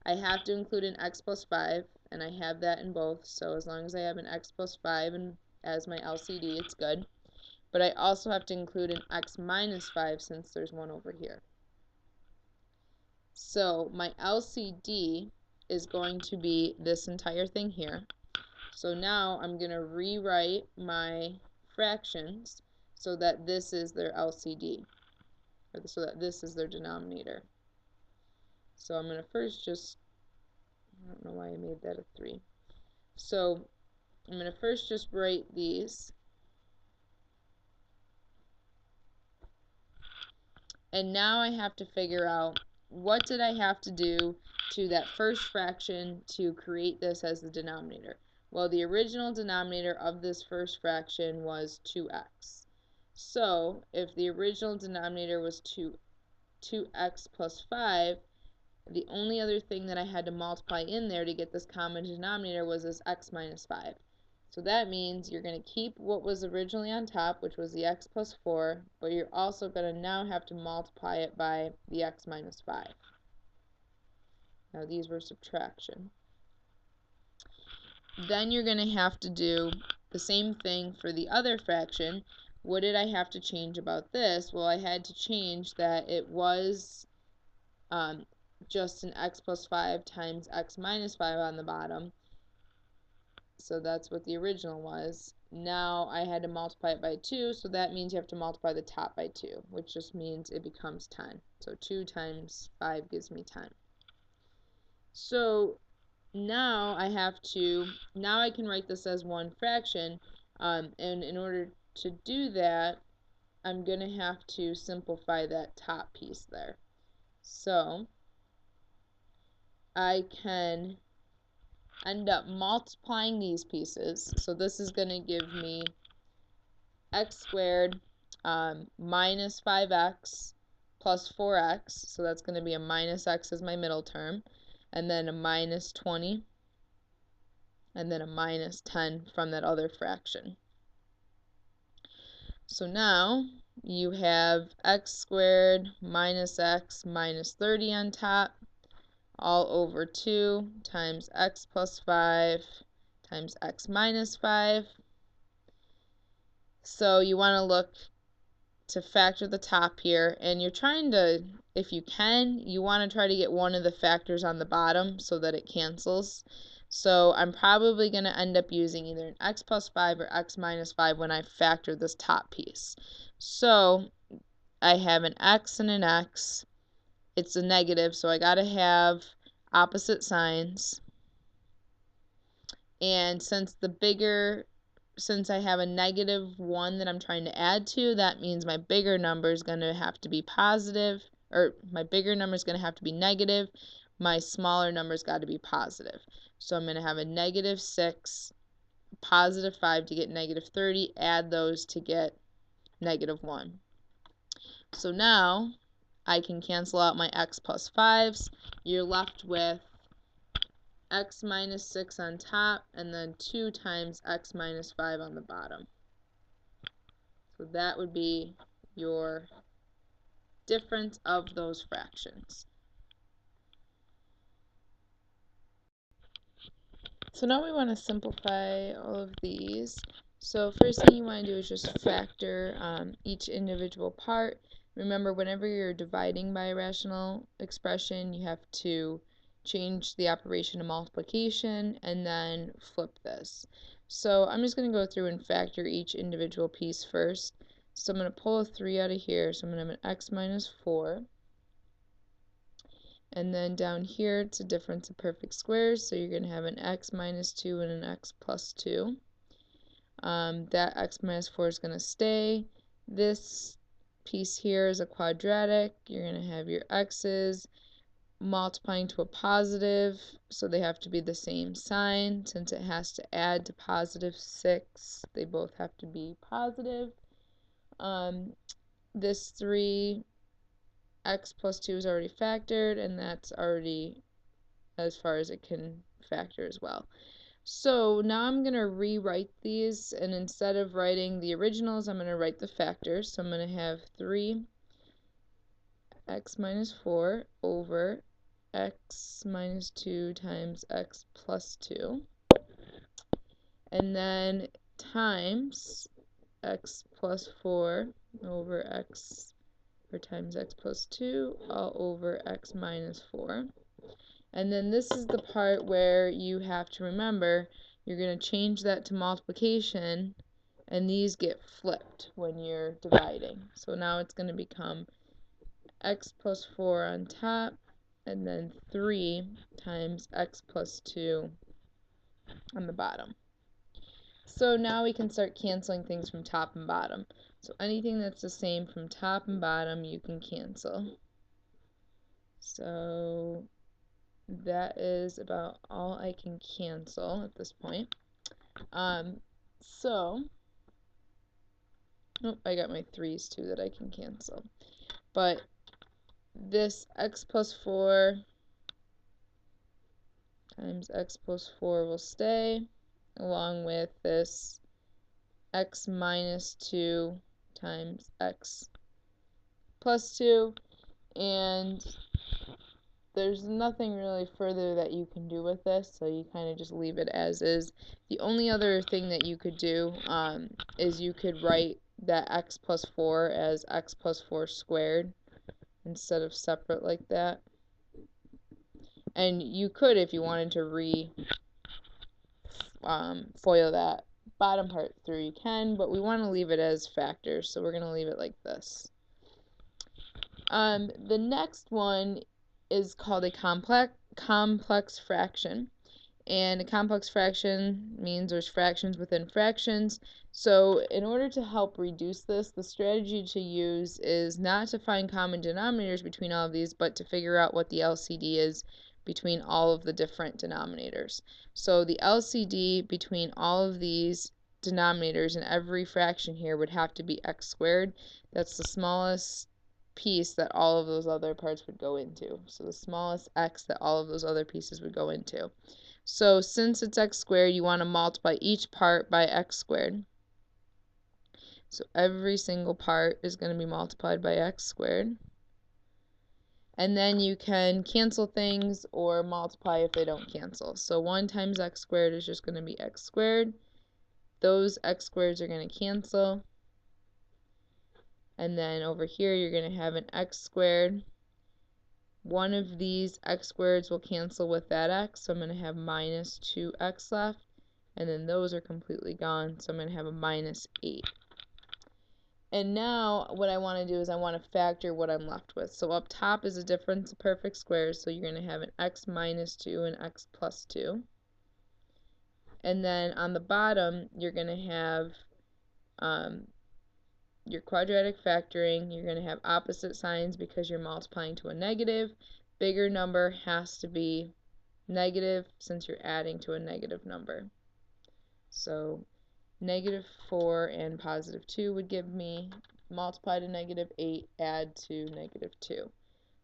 I have to include an x plus 5, and I have that in both, so as long as I have an x plus 5 and as my LCD, it's good. But I also have to include an x minus 5 since there's one over here. So my LCD is going to be this entire thing here. So now I'm going to rewrite my fractions so that this is their LCD, or so that this is their denominator. So I'm going to first just, I don't know why I made that a 3. So I'm going to first just write these. And now I have to figure out what did I have to do to that first fraction to create this as the denominator. Well, the original denominator of this first fraction was 2x. So if the original denominator was 2x plus 5, the only other thing that I had to multiply in there to get this common denominator was this x minus 5. So that means you're going to keep what was originally on top, which was the x plus 4, but you're also going to now have to multiply it by the x minus 5. Now these were subtraction. Then you're going to have to do the same thing for the other fraction. What did I have to change about this? Well, I had to change that it was just an x plus 5 times x minus 5 on the bottom. So that's what the original was. Now I had to multiply it by 2, so that means you have to multiply the top by 2, which just means it becomes 10. So 2 times 5 gives me 10. So now I can write this as one fraction, and in order to do that, I'm going to have to simplify that top piece there. So I can end up multiplying these pieces. So this is going to give me x squared minus 5x plus 4x. So that's going to be a minus x as my middle term, and then a minus 20, and then a minus 10 from that other fraction. So now you have x squared minus x minus 30 on top, all over 2 times x plus 5 times x minus 5. So you want to look to factor the top here, and you're trying to, if you can, you want to try to get one of the factors on the bottom so that it cancels. So I'm probably going to end up using either an x plus 5 or x minus 5 when I factor this top piece. So I have an x and an x. It's a negative, so I got to have opposite signs. And since I have a negative 1 that I'm trying to add to, that means my bigger number is going to have to be positive, or my bigger number is going to have to be negative. My smaller number's got to be positive. So I'm going to have a negative 6, positive 5 to get negative 30, add those to get negative 1. So now I can cancel out my x plus 5s. You're left with x minus 6 on top, and then 2 times x minus 5 on the bottom. So that would be your difference of those fractions. So now we want to simplify all of these. So first thing you want to do is just factor each individual part. Remember, whenever you're dividing by a rational expression, you have to change the operation to multiplication and then flip this. So I'm just going to go through and factor each individual piece first. So I'm going to pull a 3 out of here. So I'm going to have an x minus 4. And then down here, it's a difference of perfect squares. So you're going to have an x minus 2 and an x plus 2. That x minus 4 is going to stay. This piece here is a quadratic. You're going to have your x's multiplying to a positive, so they have to be the same sign. Since it has to add to positive 6, they both have to be positive. This 3x plus 2 is already factored, and that's already as far as it can factor as well. So now I'm going to rewrite these, and instead of writing the originals, I'm going to write the factors. So I'm going to have 3x minus 4 over x minus 2 times x plus 2, and then times x plus 4 over x, or times x plus 2 all over x minus 4. And then this is the part where you have to remember you're going to change that to multiplication, and these get flipped when you're dividing. So now it's going to become x plus 4 on top, and then 3 times x plus 2 on the bottom. So now we can start canceling things from top and bottom. So anything that's the same from top and bottom, you can cancel. So that is about all I can cancel at this point. I got my 3's too that I can cancel. But this x plus 4 times x plus 4 will stay, along with this x minus 2 times x plus 2, and there's nothing really further that you can do with this, so you kind of just leave it as is. The only other thing that you could do is you could write that x plus 4 as x plus 4 squared instead of separate like that. And you could, if you wanted to FOIL that bottom part through, you can, but we want to leave it as factors, so we're going to leave it like this. The next one is called a complex fraction, and a complex fraction means there's fractions within fractions. So in order to help reduce this, the strategy to use is not to find common denominators between all of these, but to figure out what the LCD is between all of the different denominators. So the LCD between all of these denominators in every fraction here would have to be x squared. That's the smallest piece that all of those other parts would go into. So the smallest x that all of those other pieces would go into. So since it's x squared, you want to multiply each part by x squared. So every single part is going to be multiplied by x squared. And then you can cancel things or multiply if they don't cancel. So 1 times x squared is just going to be x squared. Those x squareds are going to cancel. And then over here you're going to have an x squared. One of these x squareds will cancel with that x, so I'm going to have minus 2x left. And then those are completely gone, so I'm going to have a minus 8. And now what I want to do is I want to factor what I'm left with. So up top is a difference of perfect squares, so you're going to have an x minus 2 and x plus 2. And then on the bottom you're going to have your quadratic factoring. You're going to have opposite signs because you're multiplying to a negative. Bigger number has to be negative since you're adding to a negative number. So negative 4 and positive 2 would give me, multiply to negative 8, add to negative 2.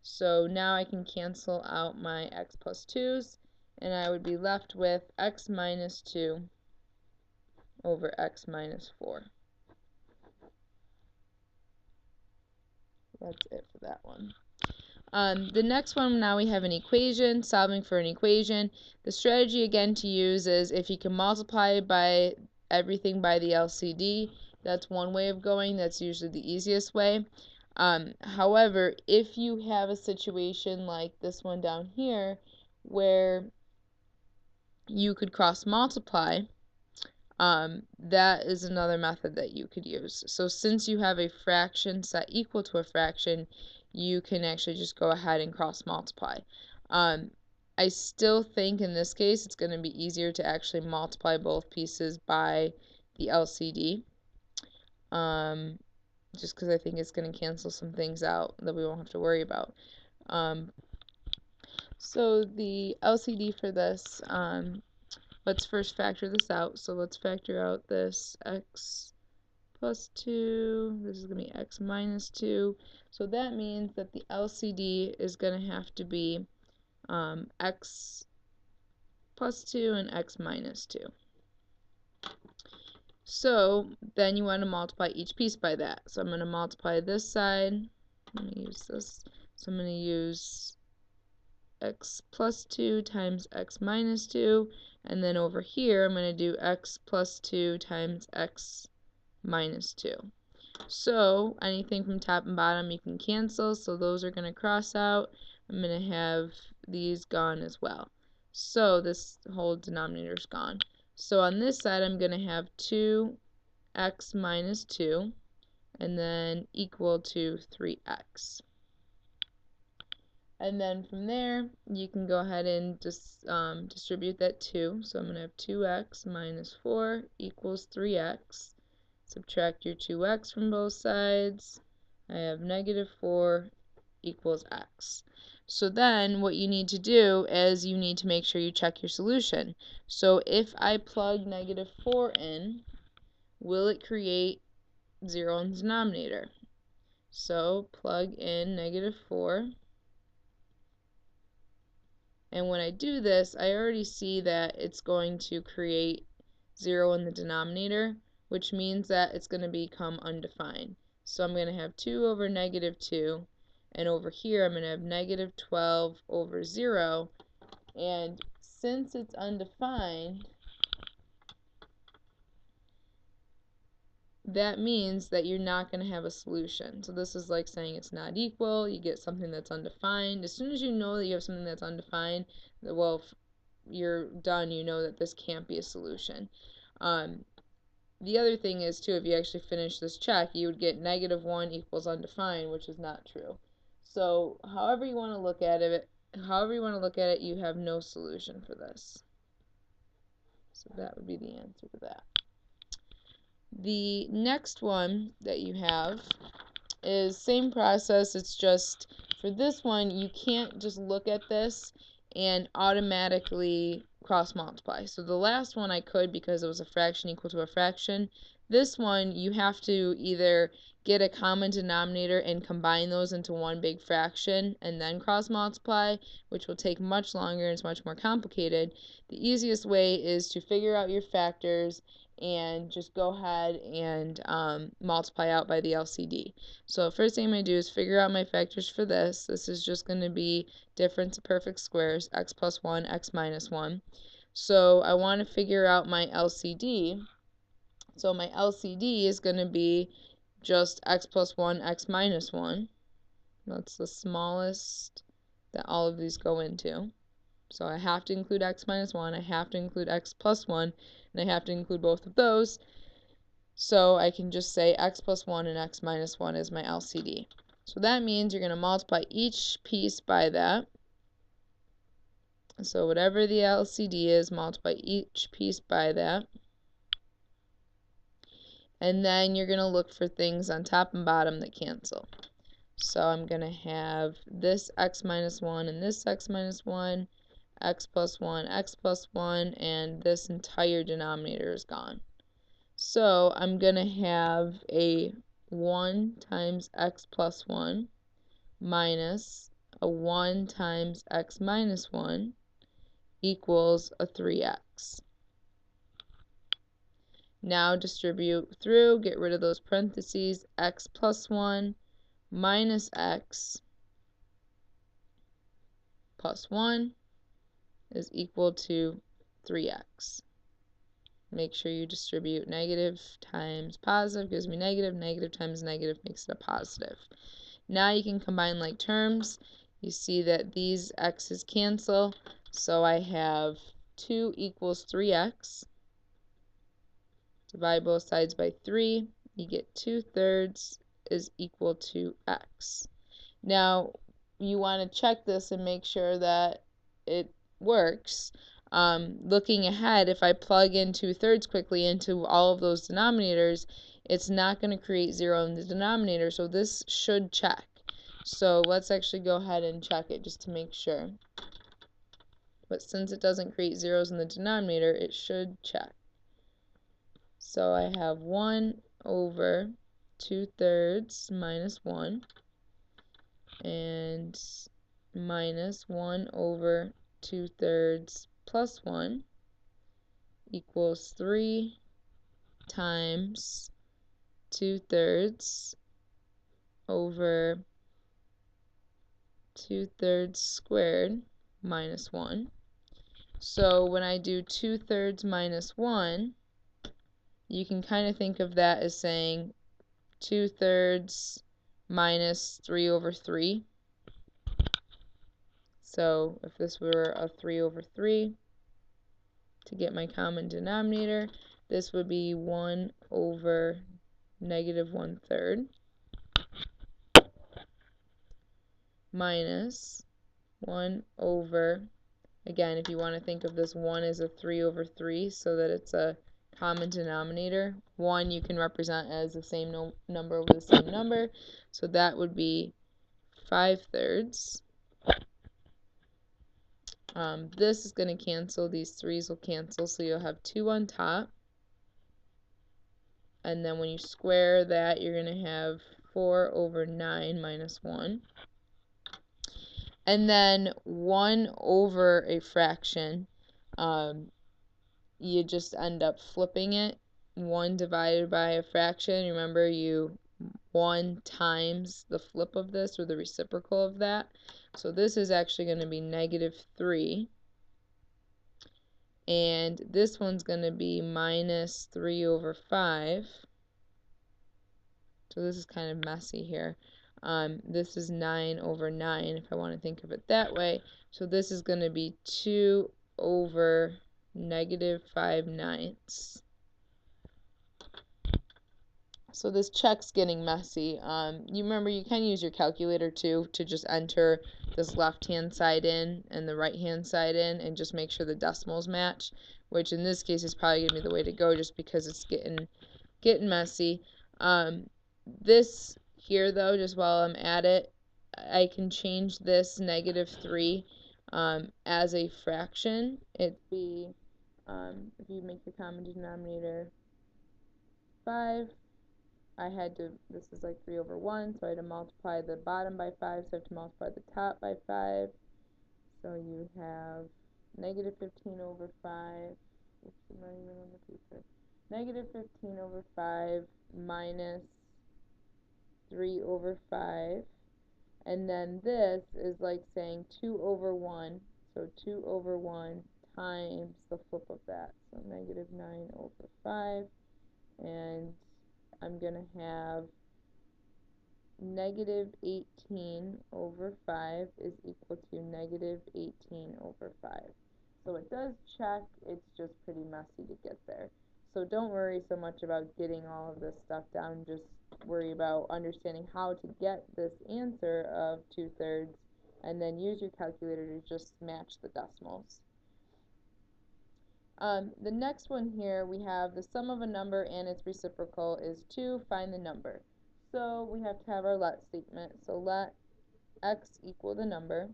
So now I can cancel out my x plus 2's, and I would be left with x minus 2 over x minus 4. That's it for that one. The next one, now we have an equation, solving for an equation. The strategy again to use is if you can multiply by everything by the LCD, that's one way of going. That's usually the easiest way. However, if you have a situation like this one down here where you could cross multiply, that is another method that you could use. So since you have a fraction set equal to a fraction, you can actually just go ahead and cross multiply. I still think in this case it's going to be easier to actually multiply both pieces by the LCD, just because I think it's going to cancel some things out that we won't have to worry about. So the LCD for this, let's first factor this out. So let's factor out this x plus 2. This is going to be x minus 2. So that means that the LCD is going to have to be x plus 2 and x minus 2. So then you want to multiply each piece by that. So I'm going to multiply this side. I'm going to use this. So I'm going to use x plus 2 times x minus 2. And then over here I'm going to do x plus 2 times x minus 2. So anything from top and bottom you can cancel, so those are going to cross out. I'm going to have these gone as well. So this whole denominator is gone. So on this side I'm going to have 2x minus 2 and then equal to 3x. And then from there you can go ahead and just distribute that 2. So I'm going to have 2x minus 4 equals 3x. Subtract your 2x from both sides. I have negative 4 equals x. So then what you need to do is you need to make sure you check your solution. So if I plug negative 4 in, will it create 0 in the denominator? So plug in negative 4. And when I do this, I already see that it's going to create 0 in the denominator, which means that it's going to become undefined. So I'm going to have 2 over negative 2, and over here I'm going to have negative 12 over 0, and since it's undefined, that means that you're not going to have a solution. So this is like saying it's not equal. You get something that's undefined. As soon as you know that you have something that's undefined, well, if you're done, you know that this can't be a solution. The other thing is, too, if you actually finish this check, you would get negative 1 equals undefined, which is not true. So however you want to look at it, you have no solution for this. So that would be the answer to that. The next one that you have is same process. It's just for this one, you can't just look at this and automatically cross multiply. So the last one I could because it was a fraction equal to a fraction. This one you have to either get a common denominator and combine those into one big fraction and then cross multiply, which will take much longer and it's much more complicated. The easiest way is to figure out your factors and just go ahead and multiply out by the LCD. So first thing I'm going to do is figure out my factors for this. This is just going to be difference of perfect squares, x plus 1, x minus 1. So I want to figure out my LCD. So my LCD is going to be just x plus 1, x minus 1. That's the smallest that all of these go into. So I have to include x minus 1, I have to include x plus 1, and I have to include both of those. So I can just say x plus 1 and x minus 1 is my LCD. So that means you're going to multiply each piece by that. So whatever the LCD is, multiply each piece by that. And then you're going to look for things on top and bottom that cancel. So I'm going to have this x minus 1 and this x minus 1, x plus 1, x plus 1, and this entire denominator is gone. So I'm going to have a 1 times x plus 1 minus a 1 times x minus 1 equals a 3x. Now distribute through, get rid of those parentheses, x plus 1 minus x plus 1 is equal to 3x. Make sure you distribute negative times positive, gives me negative, negative times negative makes it a positive. Now you can combine like terms. You see that these x's cancel, so I have 2 equals 3x. Divide both sides by 3, you get 2/3 is equal to x. Now you want to check this and make sure that it works. Looking ahead, if I plug in 2/3 quickly into all of those denominators, it's not going to create 0 in the denominator, so this should check. So let's actually go ahead and check it just to make sure. But since it doesn't create zeros in the denominator, it should check. So I have 1 over 2/3 minus 1 and minus 1 over 2/3 plus 1 equals 3 times 2/3 over 2/3 squared minus 1. So when I do 2/3 minus 1, you can kind of think of that as saying 2/3 minus 3 over 3. So if this were a 3 over 3, to get my common denominator, this would be 1 over negative 1/3 minus 1 over, again, if you want to think of this 1 as a 3 over 3 so that it's a common denominator, 1 you can represent as the same number over the same number, so that would be 5/3. This is going to cancel, these 3's will cancel, so you'll have 2 on top, and then when you square that, you're going to have 4 over 9 minus 1. And then 1 over a fraction, you just end up flipping it. 1 divided by a fraction, remember 1 times the flip of this, or the reciprocal of that. So this is actually going to be negative 3. And this one's going to be minus 3 over 5. So this is kind of messy here. This is 9 over 9 if I want to think of it that way. So this is going to be 2 over negative 5/9. So this check's getting messy. You remember you can use your calculator too to just enter this left hand side in and the right hand side in and just make sure the decimals match, which in this case is probably going to be the way to go just because it's getting messy. This here though, just while I'm at it, I can change this negative 3 as a fraction, it'd be, if you make the common denominator 5, this is like 3 over 1, so I had to multiply the bottom by 5, so I have to multiply the top by 5. So you have negative 15 over 5, which is not even on the paper, negative 15 over 5 minus 3 over 5. And then this is like saying 2 over 1, so 2 over 1 times the flip of that, so negative 9 over 5, and I'm going to have negative 18 over 5 is equal to negative 18 over 5. So it does check, it's just pretty messy to get there. So don't worry so much about getting all of this stuff down, just worry about understanding how to get this answer of 2/3, and then use your calculator to just match the decimals. The next one here, we have the sum of a number and its reciprocal is 2, find the number. So we have to have our let statement, so let x equal the number.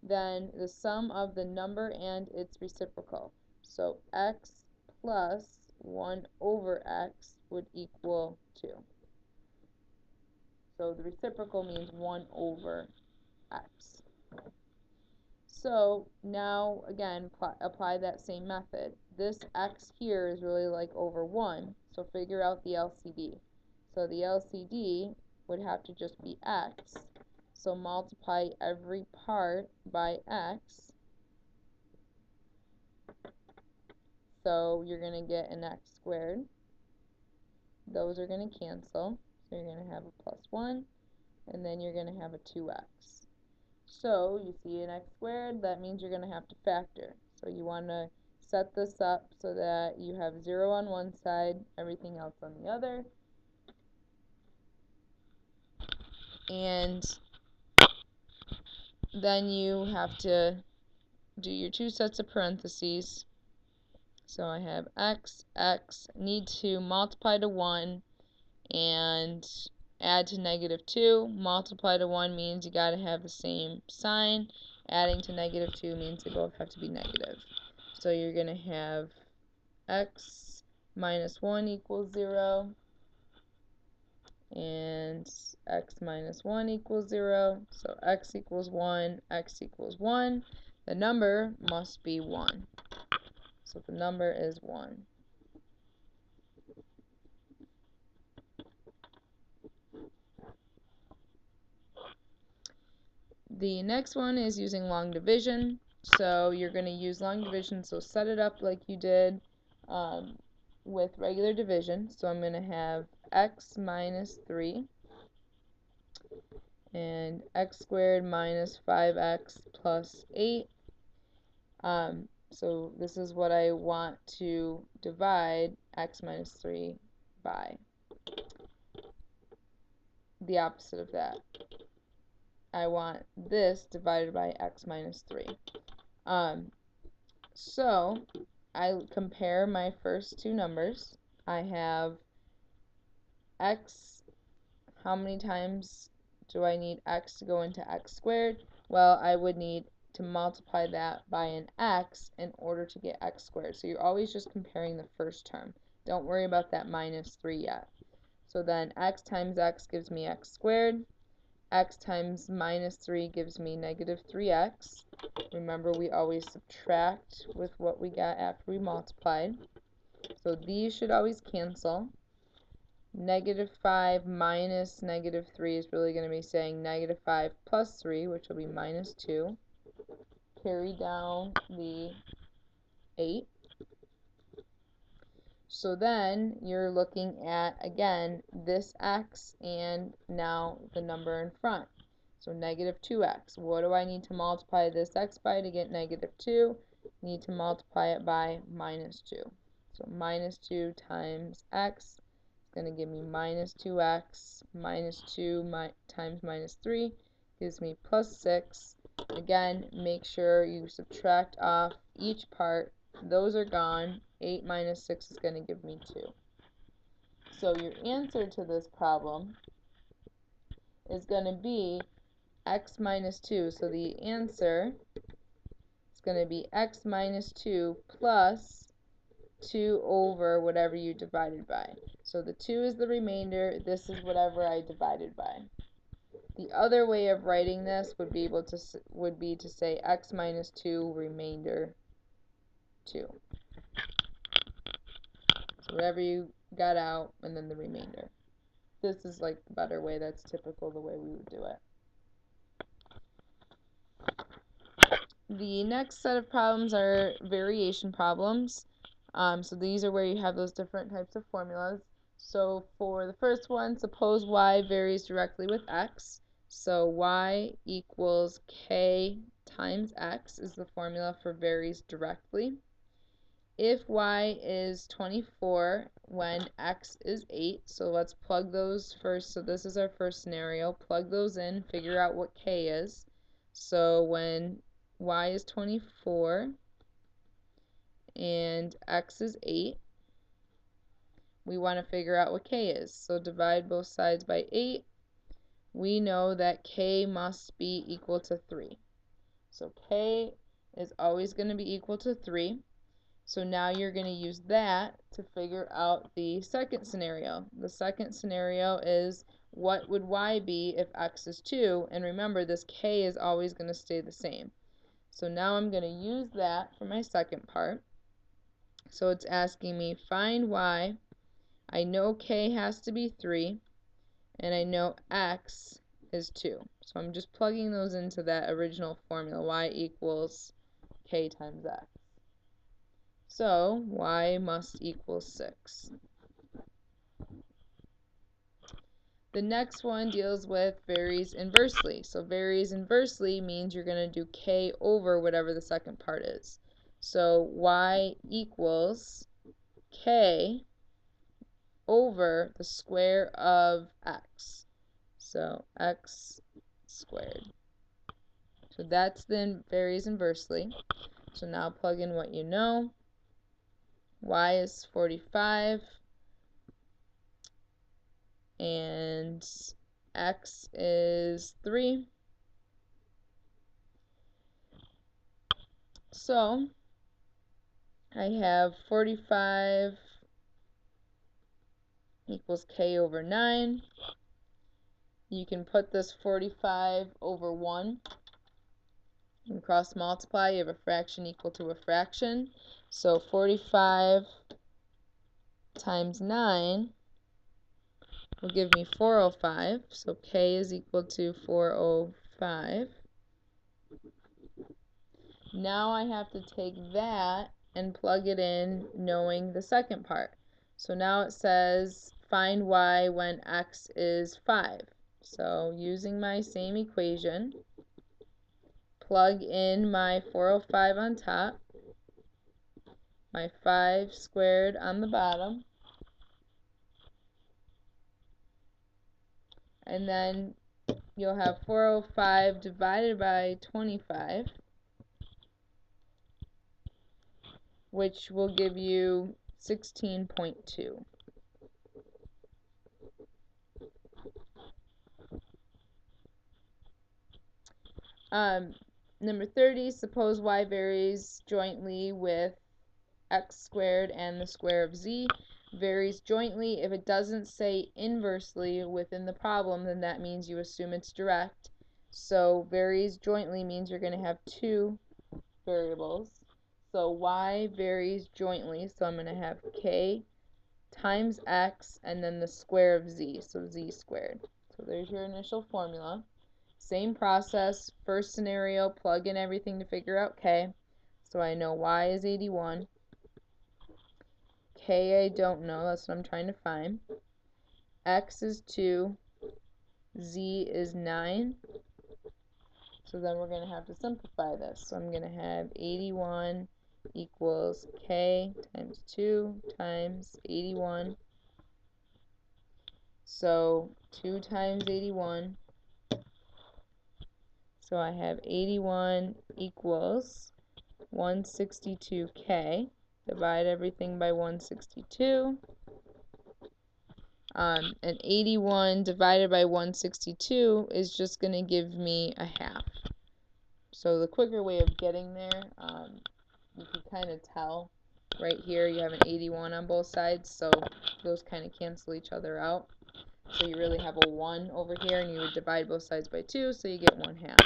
Then the sum of the number and its reciprocal. So x plus 1 over x would equal 2. So the reciprocal means 1 over x. So now, again, apply that same method. This x here is really like over 1, so figure out the LCD. So the LCD would have to just be x. So multiply every part by x. So you're going to get an x squared. Those are going to cancel. So you're going to have a plus 1, and then you're going to have a 2x. So you see an x squared, that means you're going to have to factor. So you want to set this up so that you have 0 on one side, everything else on the other. And then you have to do your 2 sets of parentheses. So I have x, need to multiply to 1 and add to negative 2. Multiply to 1 means you got to have the same sign. Adding to negative 2 means they both have to be negative. So you're going to have x minus 1 equals 0, and x minus 1 equals 0. So x equals 1, x equals 1. The number must be 1. So the number is 1. The next one is using long division. So you're going to use long division, so set it up like you did with regular division. So I'm going to have x minus 3 and x squared minus 5x plus 8. So this is what I want to divide x minus 3 by. The opposite of that. I want this divided by x minus 3. So I compare my first two numbers. I have x, how many times do I need x to go into x squared? Well, I would need to multiply that by an x in order to get x squared. So you're always just comparing the first term. Don't worry about that minus 3 yet. So then x times x gives me x squared. X times minus 3 gives me negative 3x. Remember, we always subtract with what we got after we multiplied. So these should always cancel. Negative 5 minus negative 3 is really going to be saying negative 5 plus 3, which will be minus 2. Carry down the 8. So then you're looking at, again, this x and now the number in front. So negative 2x. What do I need to multiply this x by to get negative 2? Need to multiply it by minus 2. So minus 2 times x is going to give me minus 2x. Minus 2 times minus 3 gives me plus 6. Again, make sure you subtract off each part. Those are gone. 8 minus 6 is going to give me 2. So your answer to this problem is going to be x minus 2. So the answer is going to be x minus 2 plus 2 over whatever you divided by. So the 2 is the remainder. This is whatever I divided by. The other way of writing this would be to say x minus 2 remainder 2. So whatever you got out, and then the remainder. This is like the better way. That's typical the way we would do it. The next set of problems are variation problems. So these are where you have those different types of formulas. So for the first one, suppose y varies directly with x. So y equals k times x is the formula for varies directly. If y is 24 when x is 8, so let's plug those first. So this is our first scenario. Plug those in, figure out what k is. So when y is 24 and x is 8, we want to figure out what k is. So divide both sides by 8. We know that k must be equal to 3. So k is always going to be equal to 3. So now you're going to use that to figure out the second scenario. The second scenario is, what would y be if x is 2? And remember, this k is always going to stay the same. So now I'm going to use that for my second part. So it's asking me, find y. I know k has to be 3, and I know x is 2. So I'm just plugging those into that original formula, y equals k times x. So y must equal 6. The next one deals with varies inversely. So varies inversely means you're going to do k over whatever the second part is. So y equals k over the square of x. So x squared. So that's the varies inversely. So now plug in what you know. Y is 45 and x is 3. So I have 45 equals k over 9. You can put this 45 over 1 and cross multiply. You have a fraction equal to a fraction. So 45 times 9 will give me 405. So k is equal to 405. Now I have to take that and plug it in knowing the second part. So now it says find y when x is 5. So using my same equation, plug in my 405 on top, my 5 squared on the bottom, and then you'll have 405 divided by 25, which will give you 16.2. Number 30, suppose y varies jointly with x squared and the square of z. Varies jointly. If it doesn't say inversely within the problem, then that means you assume it's direct. So varies jointly means you're going to have two variables. So y varies jointly, so I'm going to have k times x and then the square of z, so z squared. So there's your initial formula. Same process, first scenario, plug in everything to figure out k. So I know y is 81. K I don't know, that's what I'm trying to find. X is 2. Z is 9. So then we're going to have to simplify this. So I'm going to have 81 equals k times 2 times 81. So 2 times 81. So I have 81 equals 162k. Divide everything by 162. And 81 divided by 162 is just going to give me a half. So the quicker way of getting there, you can kind of tell right here you have an 81 on both sides, so those kind of cancel each other out. So you really have a 1 over here, and you would divide both sides by 2, so you get 1/2.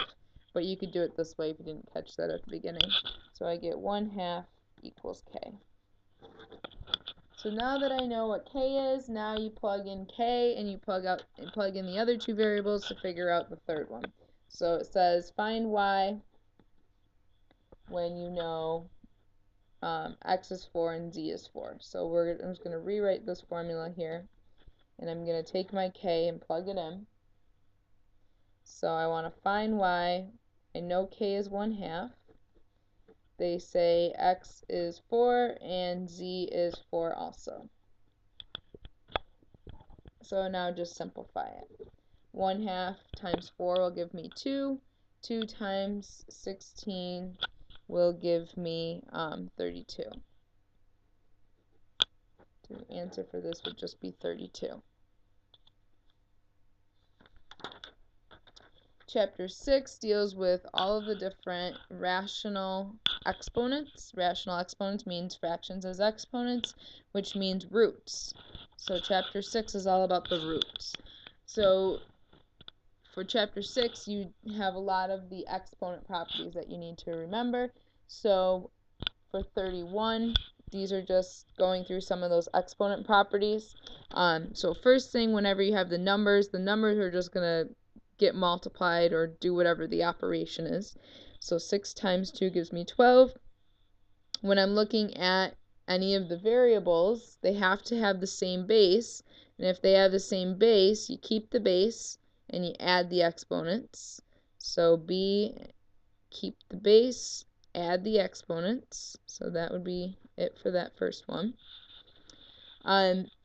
But you could do it this way if you didn't catch that at the beginning. So I get 1/2 equals k. So now that I know what k is, now you plug in k and you plug in the other two variables to figure out the third one. So it says find y when you know x is 4 and z is 4. So I'm just going to rewrite this formula here, and I'm going to take my k and plug it in. So I want to find y. I know k is 1/2. They say x is 4 and z is 4 also. So now just simplify it. 1/2 times 4 will give me 2. 2 times 16 will give me 32. The answer for this would just be 32. Chapter 6 deals with all of the different rational exponents. Rational exponents means fractions as exponents, which means roots. So chapter 6 is all about the roots. So for chapter 6, you have a lot of the exponent properties that you need to remember. So for 31, these are just going through some of those exponent properties. So first thing, whenever you have the numbers are just going to get multiplied or do whatever the operation is. So 6 times 2 gives me 12. When I'm looking at any of the variables, they have to have the same base. And if they have the same base, you keep the base and you add the exponents. So b, keep the base, add the exponents. So that would be it for that first one.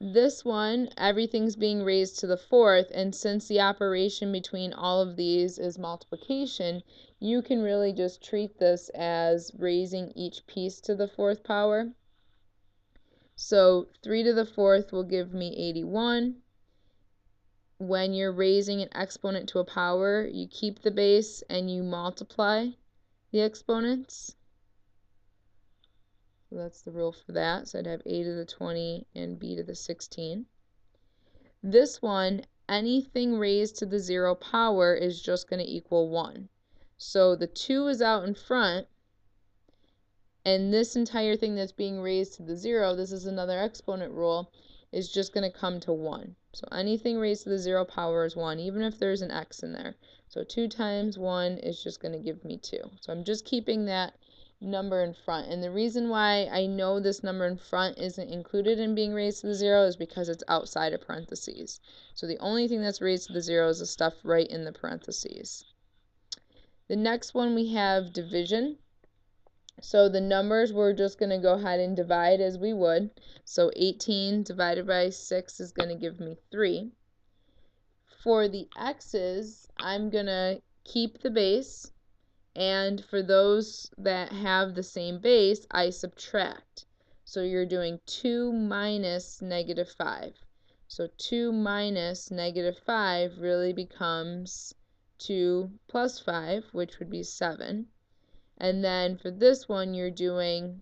This one, everything's being raised to the 4th, and since the operation between all of these is multiplication, you can really just treat this as raising each piece to the 4th power. So 3 to the 4th will give me 81. When you're raising an exponent to a power, you keep the base and you multiply the exponents. So that's the rule for that. So I'd have a to the 20 and b to the 16. This one, anything raised to the 0 power is just going to equal 1. So the 2 is out in front, and this entire thing that's being raised to the 0, this is another exponent rule, is just going to come to 1. So anything raised to the 0 power is 1, even if there's an x in there. So 2 times 1 is just going to give me 2. So I'm just keeping that number in front, and the reason why I know this number in front isn't included in being raised to the 0 is because it's outside of parentheses. So the only thing that's raised to the 0 is the stuff right in the parentheses. The next one we have division. So the numbers we're just going to go ahead and divide as we would. So 18 divided by 6 is going to give me 3. For the x's, I'm going to keep the base. And for those that have the same base, I subtract. So you're doing 2 minus negative 5. So 2 minus negative 5 really becomes 2 plus 5, which would be 7. And then for this one, you're doing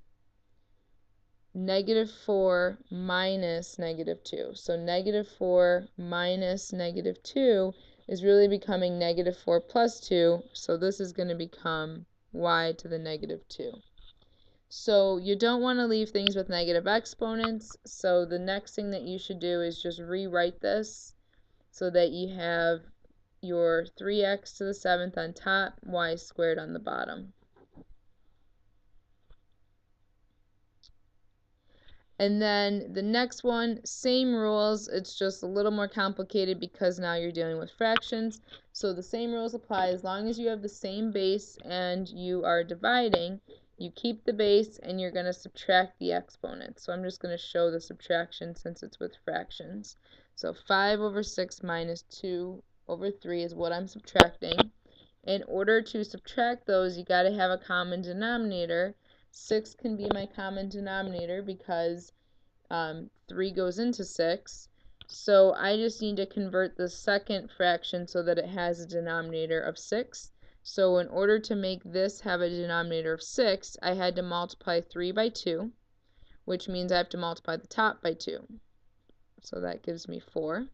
negative 4 minus negative 2. So negative 4 minus negative 2 is really becoming negative 4 plus 2, so this is going to become y to the negative 2. So you don't want to leave things with negative exponents, so the next thing that you should do is just rewrite this so that you have your 3x to the 7th on top, y squared on the bottom. And then the next one, same rules, it's just a little more complicated because now you're dealing with fractions. So the same rules apply as long as you have the same base and you are dividing. You keep the base and you're going to subtract the exponents. So I'm just going to show the subtraction since it's with fractions. So 5 over 6 minus 2 over 3 is what I'm subtracting. In order to subtract those, you got to have a common denominator. 6 can be my common denominator because 3 goes into 6. So I just need to convert the second fraction so that it has a denominator of 6. So in order to make this have a denominator of 6, I had to multiply 3 by 2, which means I have to multiply the top by 2. So that gives me 4.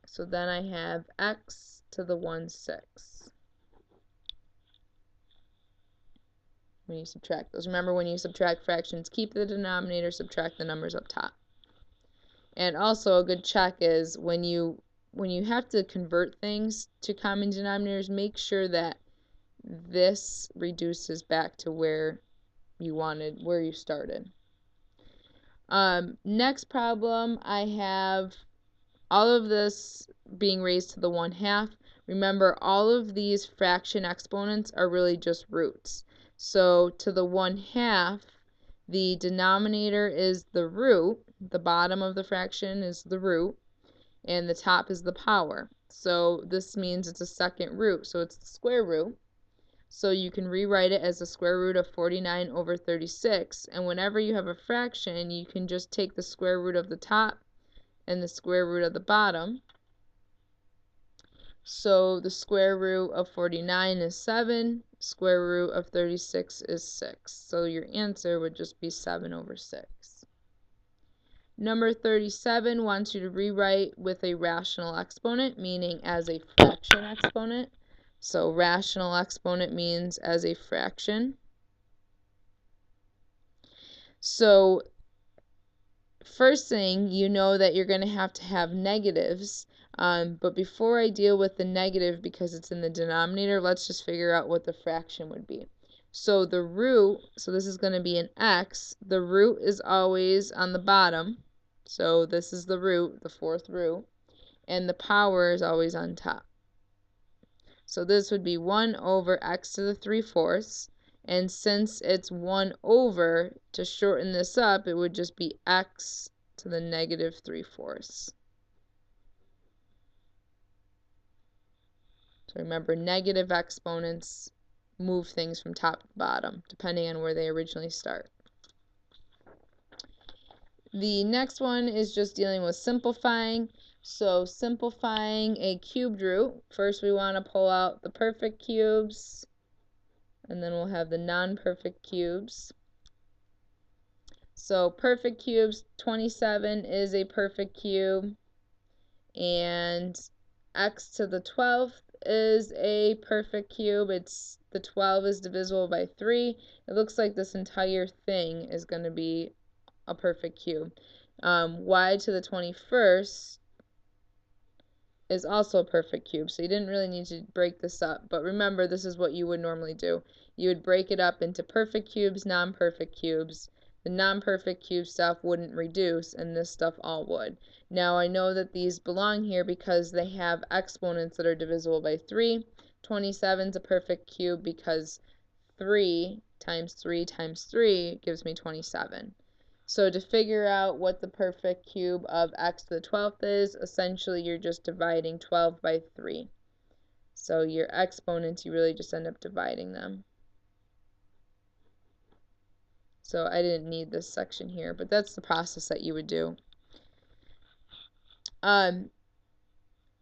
So then I have x to the 1/6. When you subtract those. Remember, when you subtract fractions, keep the denominator, subtract the numbers up top. And also a good check is when you have to convert things to common denominators, make sure that this reduces back to where you started. Next problem, I have all of this being raised to the 1/2. Remember, all of these fraction exponents are really just roots. So to the 1/2, the denominator is the root, the bottom of the fraction is the root, and the top is the power. So this means it's a second root, so it's the square root. So you can rewrite it as the square root of 49 over 36, and whenever you have a fraction, you can just take the square root of the top and the square root of the bottom. So the square root of 49 is 7, square root of 36 is 6. So your answer would just be 7 over 6. Number 37 wants you to rewrite with a rational exponent, meaning as a fraction exponent. So rational exponent means as a fraction. So first thing, you know that you're going to have negatives. But before I deal with the negative because it's in the denominator, let's just figure out what the fraction would be. So the root, so this is going to be an x. The root is always on the bottom. So this is the root, the fourth root. And the power is always on top. So this would be 1 over x to the 3/4. And since it's 1 over, to shorten this up, it would just be x to the negative 3/4. So remember, negative exponents move things from top to bottom, depending on where they originally start. The next one is just dealing with simplifying. So simplifying a cubed root, first we want to pull out the perfect cubes, and then we'll have the non-perfect cubes. So perfect cubes, 27 is a perfect cube, and x to the 12th is a perfect cube. It's the 12 is divisible by 3. It looks like this entire thing is going to be a perfect cube. Y to the 21st is also a perfect cube, so you didn't really need to break this up. But remember, this is what you would normally do. You would break it up into perfect cubes, non-perfect cubes. The non-perfect cube stuff wouldn't reduce, and this stuff all would. Now, I know that these belong here because they have exponents that are divisible by 3. 27 is a perfect cube because 3 times 3 times 3 gives me 27. So to figure out what the perfect cube of x to the 12th is, essentially you're just dividing 12 by 3. So your exponents, you really just end up dividing them. So I didn't need this section here, but that's the process that you would do.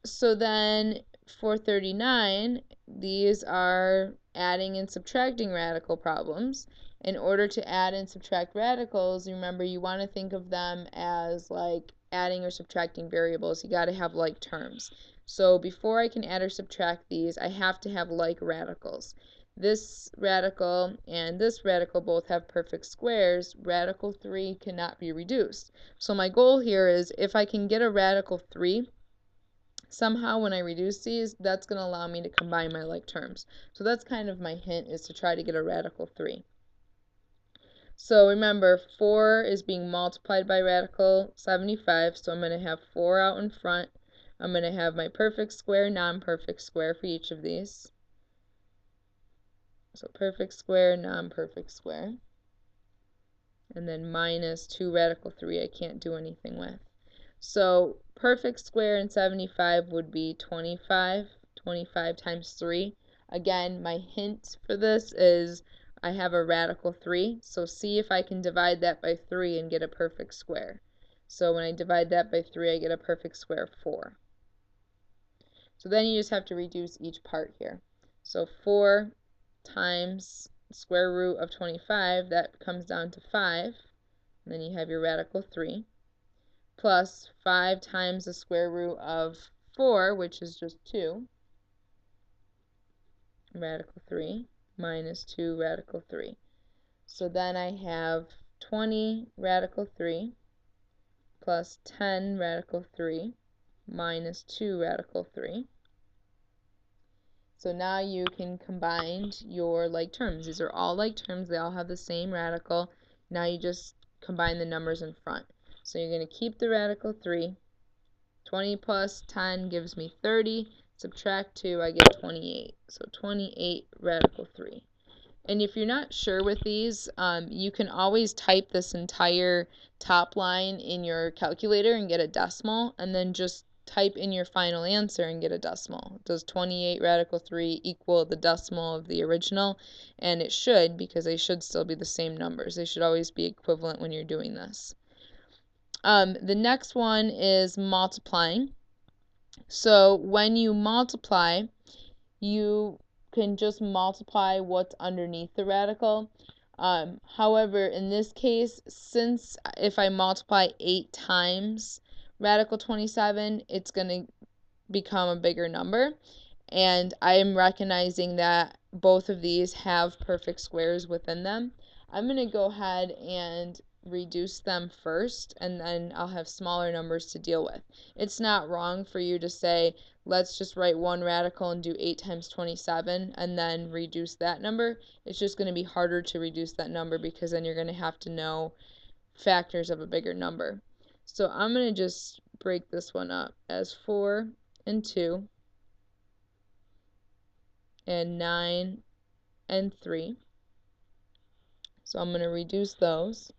So then for 39, these are adding and subtracting radical problems. In order to add and subtract radicals, remember you want to think of them as like adding or subtracting variables. You got to have like terms. So before I can add or subtract these, I have to have like radicals. This radical and this radical both have perfect squares. Radical 3 cannot be reduced. So my goal here is if I can get a radical 3, somehow when I reduce these, that's going to allow me to combine my like terms. So that's kind of my hint, is to try to get a radical 3. So remember, 4 is being multiplied by radical 75, so I'm going to have 4 out in front. I'm going to have my perfect square, non-perfect square for each of these. So perfect square, non-perfect square. And then minus 2 radical 3 I can't do anything with. So perfect square in 75 would be 25. 25 times 3. Again, my hint for this is I have a radical 3, so see if I can divide that by 3 and get a perfect square. So when I divide that by 3, I get a perfect square of 4. So then you just have to reduce each part here. So 4 times the square root of 25, that comes down to 5. And then you have your radical 3. Plus 5 times the square root of 4, which is just 2. Radical 3 minus 2 radical 3. So then I have 20 radical 3 plus 10 radical 3 minus 2 radical 3. So now you can combine your like terms. These are all like terms. They all have the same radical. Now you just combine the numbers in front. So you're going to keep the radical 3. 20 plus 10 gives me 30. Subtract 2, I get 28. So 28 radical 3. And if you're not sure with these, you can always type this entire top line in your calculator and get a decimal, and then just type in your final answer and get a decimal. Does 28 radical 3 equal the decimal of the original? And it should, because they should still be the same numbers. They should always be equivalent when you're doing this. The next one is multiplying. So when you multiply, you can just multiply what's underneath the radical. However, in this case, since if I multiply 8 times radical 27, it's going to become a bigger number. And I am recognizing that both of these have perfect squares within them. I'm going to go ahead and reduce them first, and then I'll have smaller numbers to deal with. It's not wrong for you to say, let's just write one radical and do 8 times 27 and then reduce that number. It's just going to be harder to reduce that number because then you're going to have to know factors of a bigger number. So I'm going to just break this one up as 4 and 2 and 9 and 3. So I'm going to reduce those.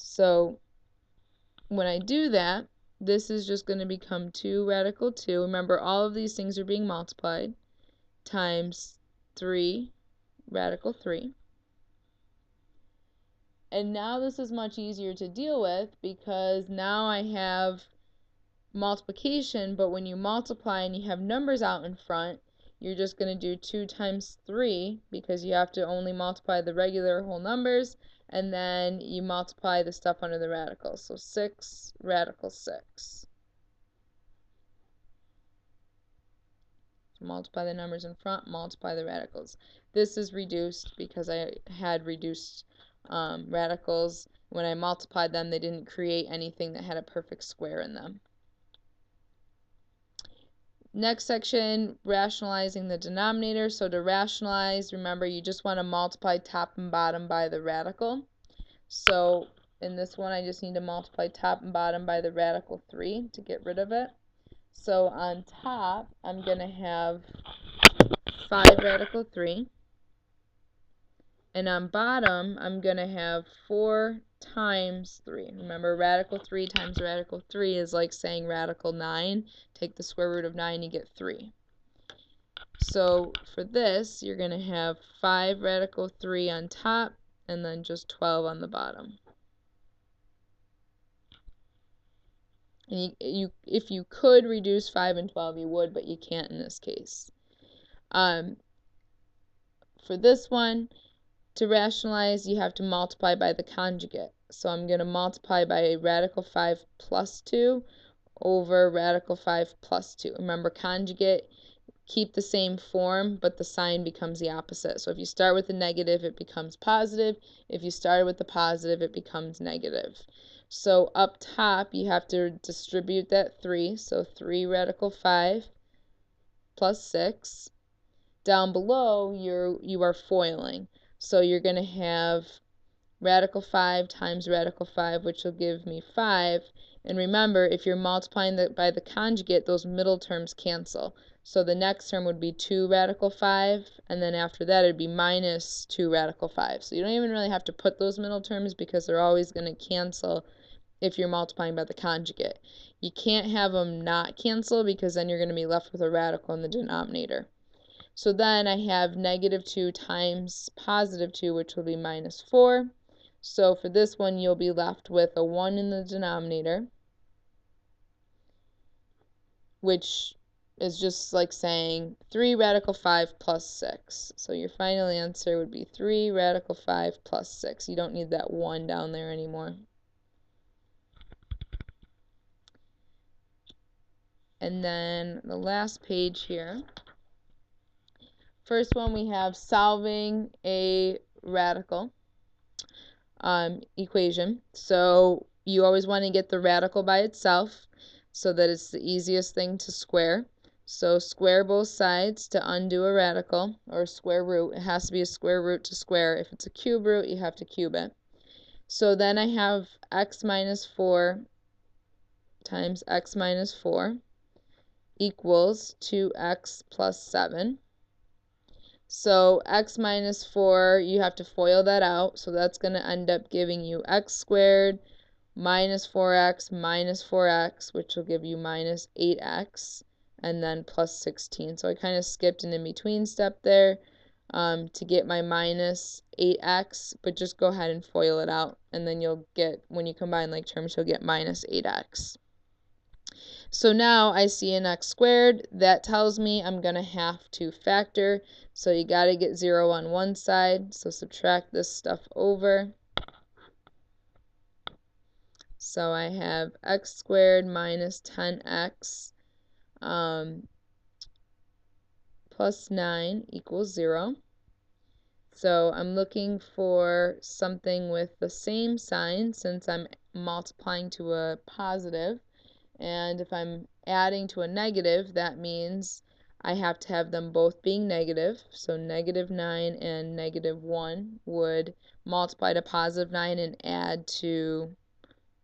So when I do that, this is just going to become 2 radical 2. Remember, all of these things are being multiplied, times 3 radical 3. And now this is much easier to deal with because now I have multiplication, but when you multiply and you have numbers out in front, you're just going to do 2 times 3 because you have to only multiply the regular whole numbers, and then you multiply the stuff under the radicals. So 6 radical 6. So multiply the numbers in front, multiply the radicals. This is reduced because I had reduced radicals. When I multiplied them, they didn't create anything that had a perfect square in them. Next section, rationalizing the denominator. So to rationalize, remember, you just want to multiply top and bottom by the radical. So in this one, I just need to multiply top and bottom by the radical 3 to get rid of it. So on top, I'm going to have 5 radical 3. And on bottom, I'm going to have 4 times 3. Remember, radical 3 times radical 3 is like saying radical 9. Take the square root of 9, you get 3. So for this, you're going to have 5 radical 3 on top, and then just 12 on the bottom. And if you could reduce 5 and 12, you would, but you can't in this case. For this one, to rationalize, you have to multiply by the conjugate. So I'm going to multiply by radical 5 plus 2 over radical 5 plus 2. Remember, conjugate, keep the same form, but the sign becomes the opposite. So if you start with a negative, it becomes positive. If you start with the positive, it becomes negative. So up top, you have to distribute that 3. So 3 radical 5 plus 6. Down below, you are foiling. So you're going to have radical 5 times radical 5, which will give me 5. And remember, if you're multiplying by the conjugate, those middle terms cancel. So the next term would be 2 radical 5, and then after that it would be minus 2 radical 5. So you don't even really have to put those middle terms because they're always going to cancel if you're multiplying by the conjugate. You can't have them not cancel because then you're going to be left with a radical in the denominator. So then I have negative 2 times positive 2, which will be minus 4. So for this one, you'll be left with a 1 in the denominator which is just like saying 3 radical 5 plus 6. So your final answer would be 3 radical 5 plus 6. You don't need that 1 down there anymore. And then the last page here. First one, we have solving a radical equation. So you always want to get the radical by itself so that it's the easiest thing to square. So square both sides to undo a radical, or square root. It has to be a square root to square. If it's a cube root, you have to cube it. So then I have x minus 4 times x minus 4 equals 2x plus 7. So x minus 4, you have to FOIL that out. So that's going to end up giving you x squared minus 4x, which will give you minus 8x, and then plus 16. So I kind of skipped an in-between step there to get my minus 8x, but just go ahead and FOIL it out, and then you'll get, when you combine like terms, you'll get minus 8x. So now I see an x squared. That tells me I'm going to have to factor. So you got to get 0 on one side. So subtract this stuff over. So I have x squared minus 10x plus 9 equals 0. So I'm looking for something with the same sign since I'm multiplying to a positive. And if I'm adding to a negative, that means I have to have them both being negative. So negative 9 and negative 1 would multiply to positive 9 and add to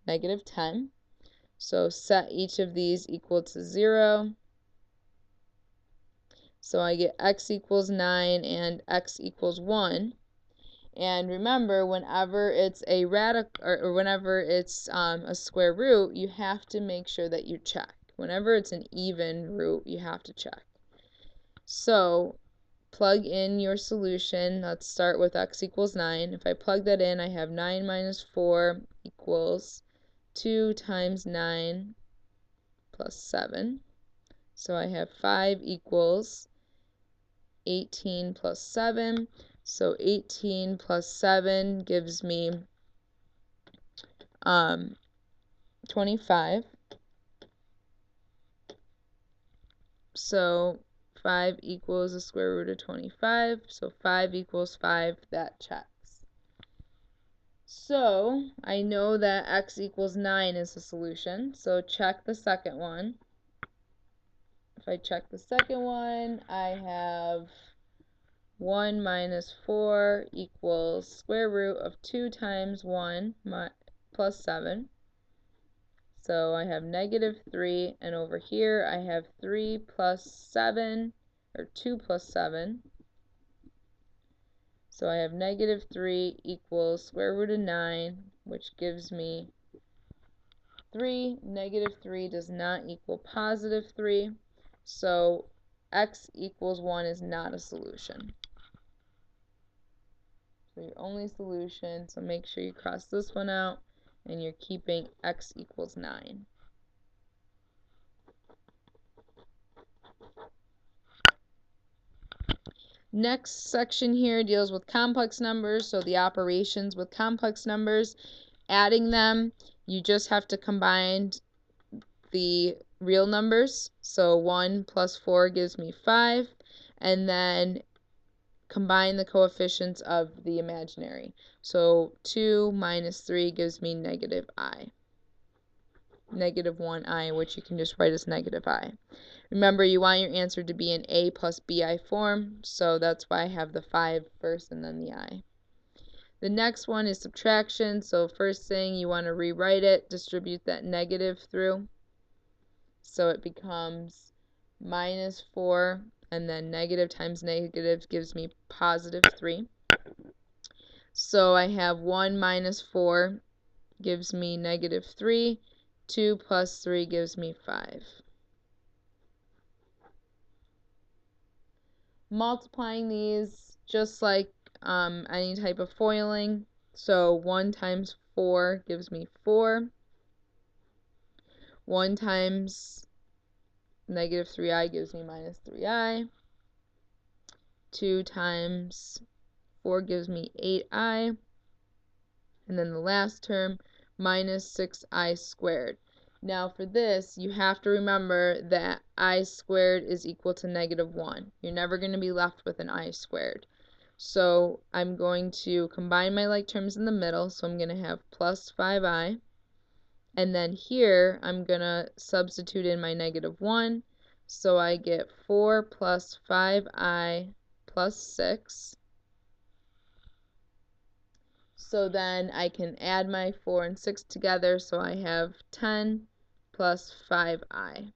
negative 10. So set each of these equal to 0. So I get x equals 9 and x equals 1. And remember, whenever it's a radical, or whenever it's a square root, you have to make sure that you check. Whenever it's an even root, you have to check. So plug in your solution. Let's start with x equals 9. If I plug that in, I have 9 minus 4 equals 2 times 9 plus 7. So I have 5 equals 18 plus 7. So 18 plus 7 gives me 25. So 5 equals the square root of 25. So 5 equals 5. That checks. So I know that x equals 9 is the solution. So check the second one. If I check the second one, I have 1 minus 4 equals square root of 2 times 1 plus 7. So I have negative 3, and over here I have 3 plus 7, or 2 plus 7. So I have negative 3 equals square root of 9, which gives me 3. Negative 3 does not equal positive 3. So x equals 1 is not a solution. So your only solution, so make sure you cross this one out, and you're keeping x equals 9. Next section here deals with complex numbers, so the operations with complex numbers. Adding them, you just have to combine the real numbers. So 1 plus 4 gives me 5, and then combine the coefficients of the imaginary. So 2 minus 3 gives me negative I. Negative 1i, which you can just write as negative I. Remember, you want your answer to be in a plus bi form, so that's why I have the 5 first and then the I. The next one is subtraction, so first thing you want to rewrite it, distribute that negative through. So it becomes minus 4, and then negative times negative gives me positive 3. So I have 1 minus 4 gives me negative 3. 2 plus 3 gives me 5. Multiplying these just like any type of FOILing. So 1 times 4 gives me 4. 1 times negative 3i gives me minus 3i. 2 times 4 gives me 8i. And then the last term, minus 6i squared. Now for this, you have to remember that I squared is equal to negative 1. You're never going to be left with an I squared. So I'm going to combine my like terms in the middle. So I'm going to have plus 5i. And then here, I'm going to substitute in my negative 1. So I get 4 plus 5i plus 6. So then I can add my 4 and 6 together, so I have 10 plus 5i.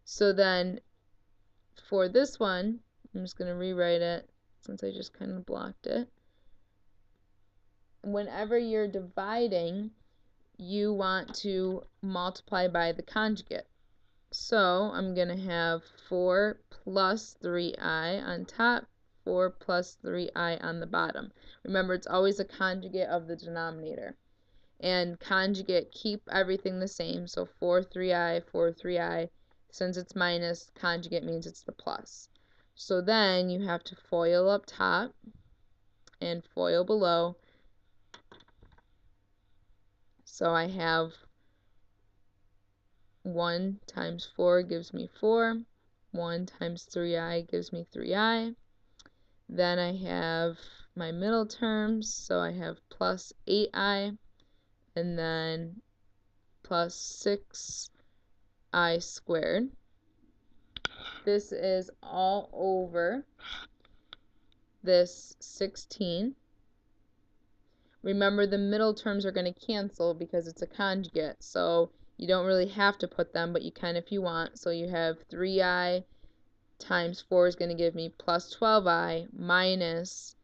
So then for this one, I'm just going to rewrite it since I just kind of blocked it. Whenever you're dividing, you want to multiply by the conjugate. So I'm going to have 4 plus 3i on top, 4 plus 3i on the bottom. Remember, it's always a conjugate of the denominator. And conjugate, keep everything the same. So 4 3i, 4 3i. Since it's minus, conjugate means it's the plus. So then you have to FOIL up top and FOIL below. So I have 1 times 4 gives me 4. 1 times 3i gives me 3i. Then I have my middle terms, so I have plus 8i, and then plus 6i squared. This is all over this 16. Remember, the middle terms are going to cancel because it's a conjugate, so you don't really have to put them, but you can if you want. So you have 3i times 4 is going to give me plus 12i minus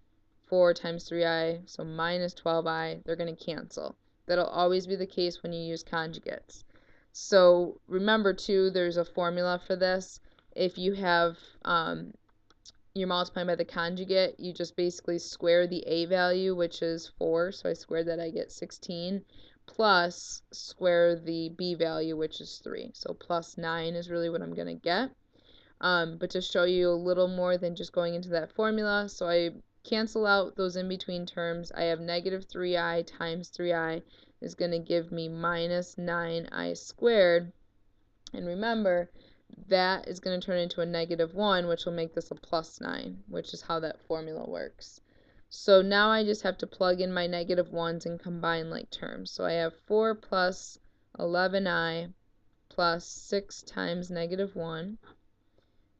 4 times 3i, so minus 12i. They're going to cancel. That'll always be the case when you use conjugates. So remember too, there's a formula for this. If you have you're multiplying by the conjugate, you just basically square the a value, which is 4, so I squared that, I get 16, plus square the b value, which is 3. So plus 9 is really what I'm going to get. But to show you a little more than just going into that formula, so I cancel out those in between terms. I have negative 3i times 3i is going to give me minus 9i squared. And remember, that is going to turn into a negative 1, which will make this a plus 9, which is how that formula works. So now I just have to plug in my negative 1s and combine like terms. So I have 4 plus 11i plus 6 times negative 1.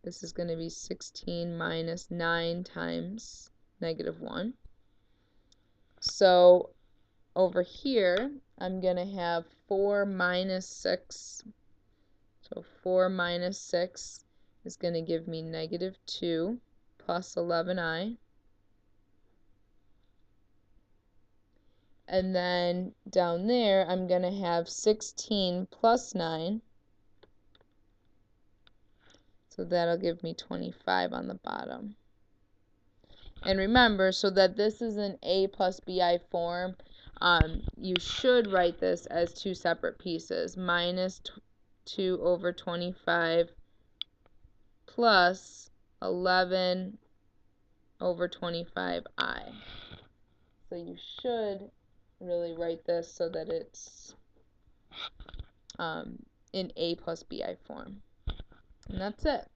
This is going to be 16 minus 9 times negative 1. So over here, I'm going to have 4 minus 6. So 4 minus 6 is going to give me negative 2 plus 11i. And then down there, I'm going to have 16 plus 9. So that'll give me 25 on the bottom. And remember, so that this is an a plus bi form, you should write this as two separate pieces. Minus 2 over 25 plus 11 over 25i. So you should really write this so that it's in a plus bi form. And that's it.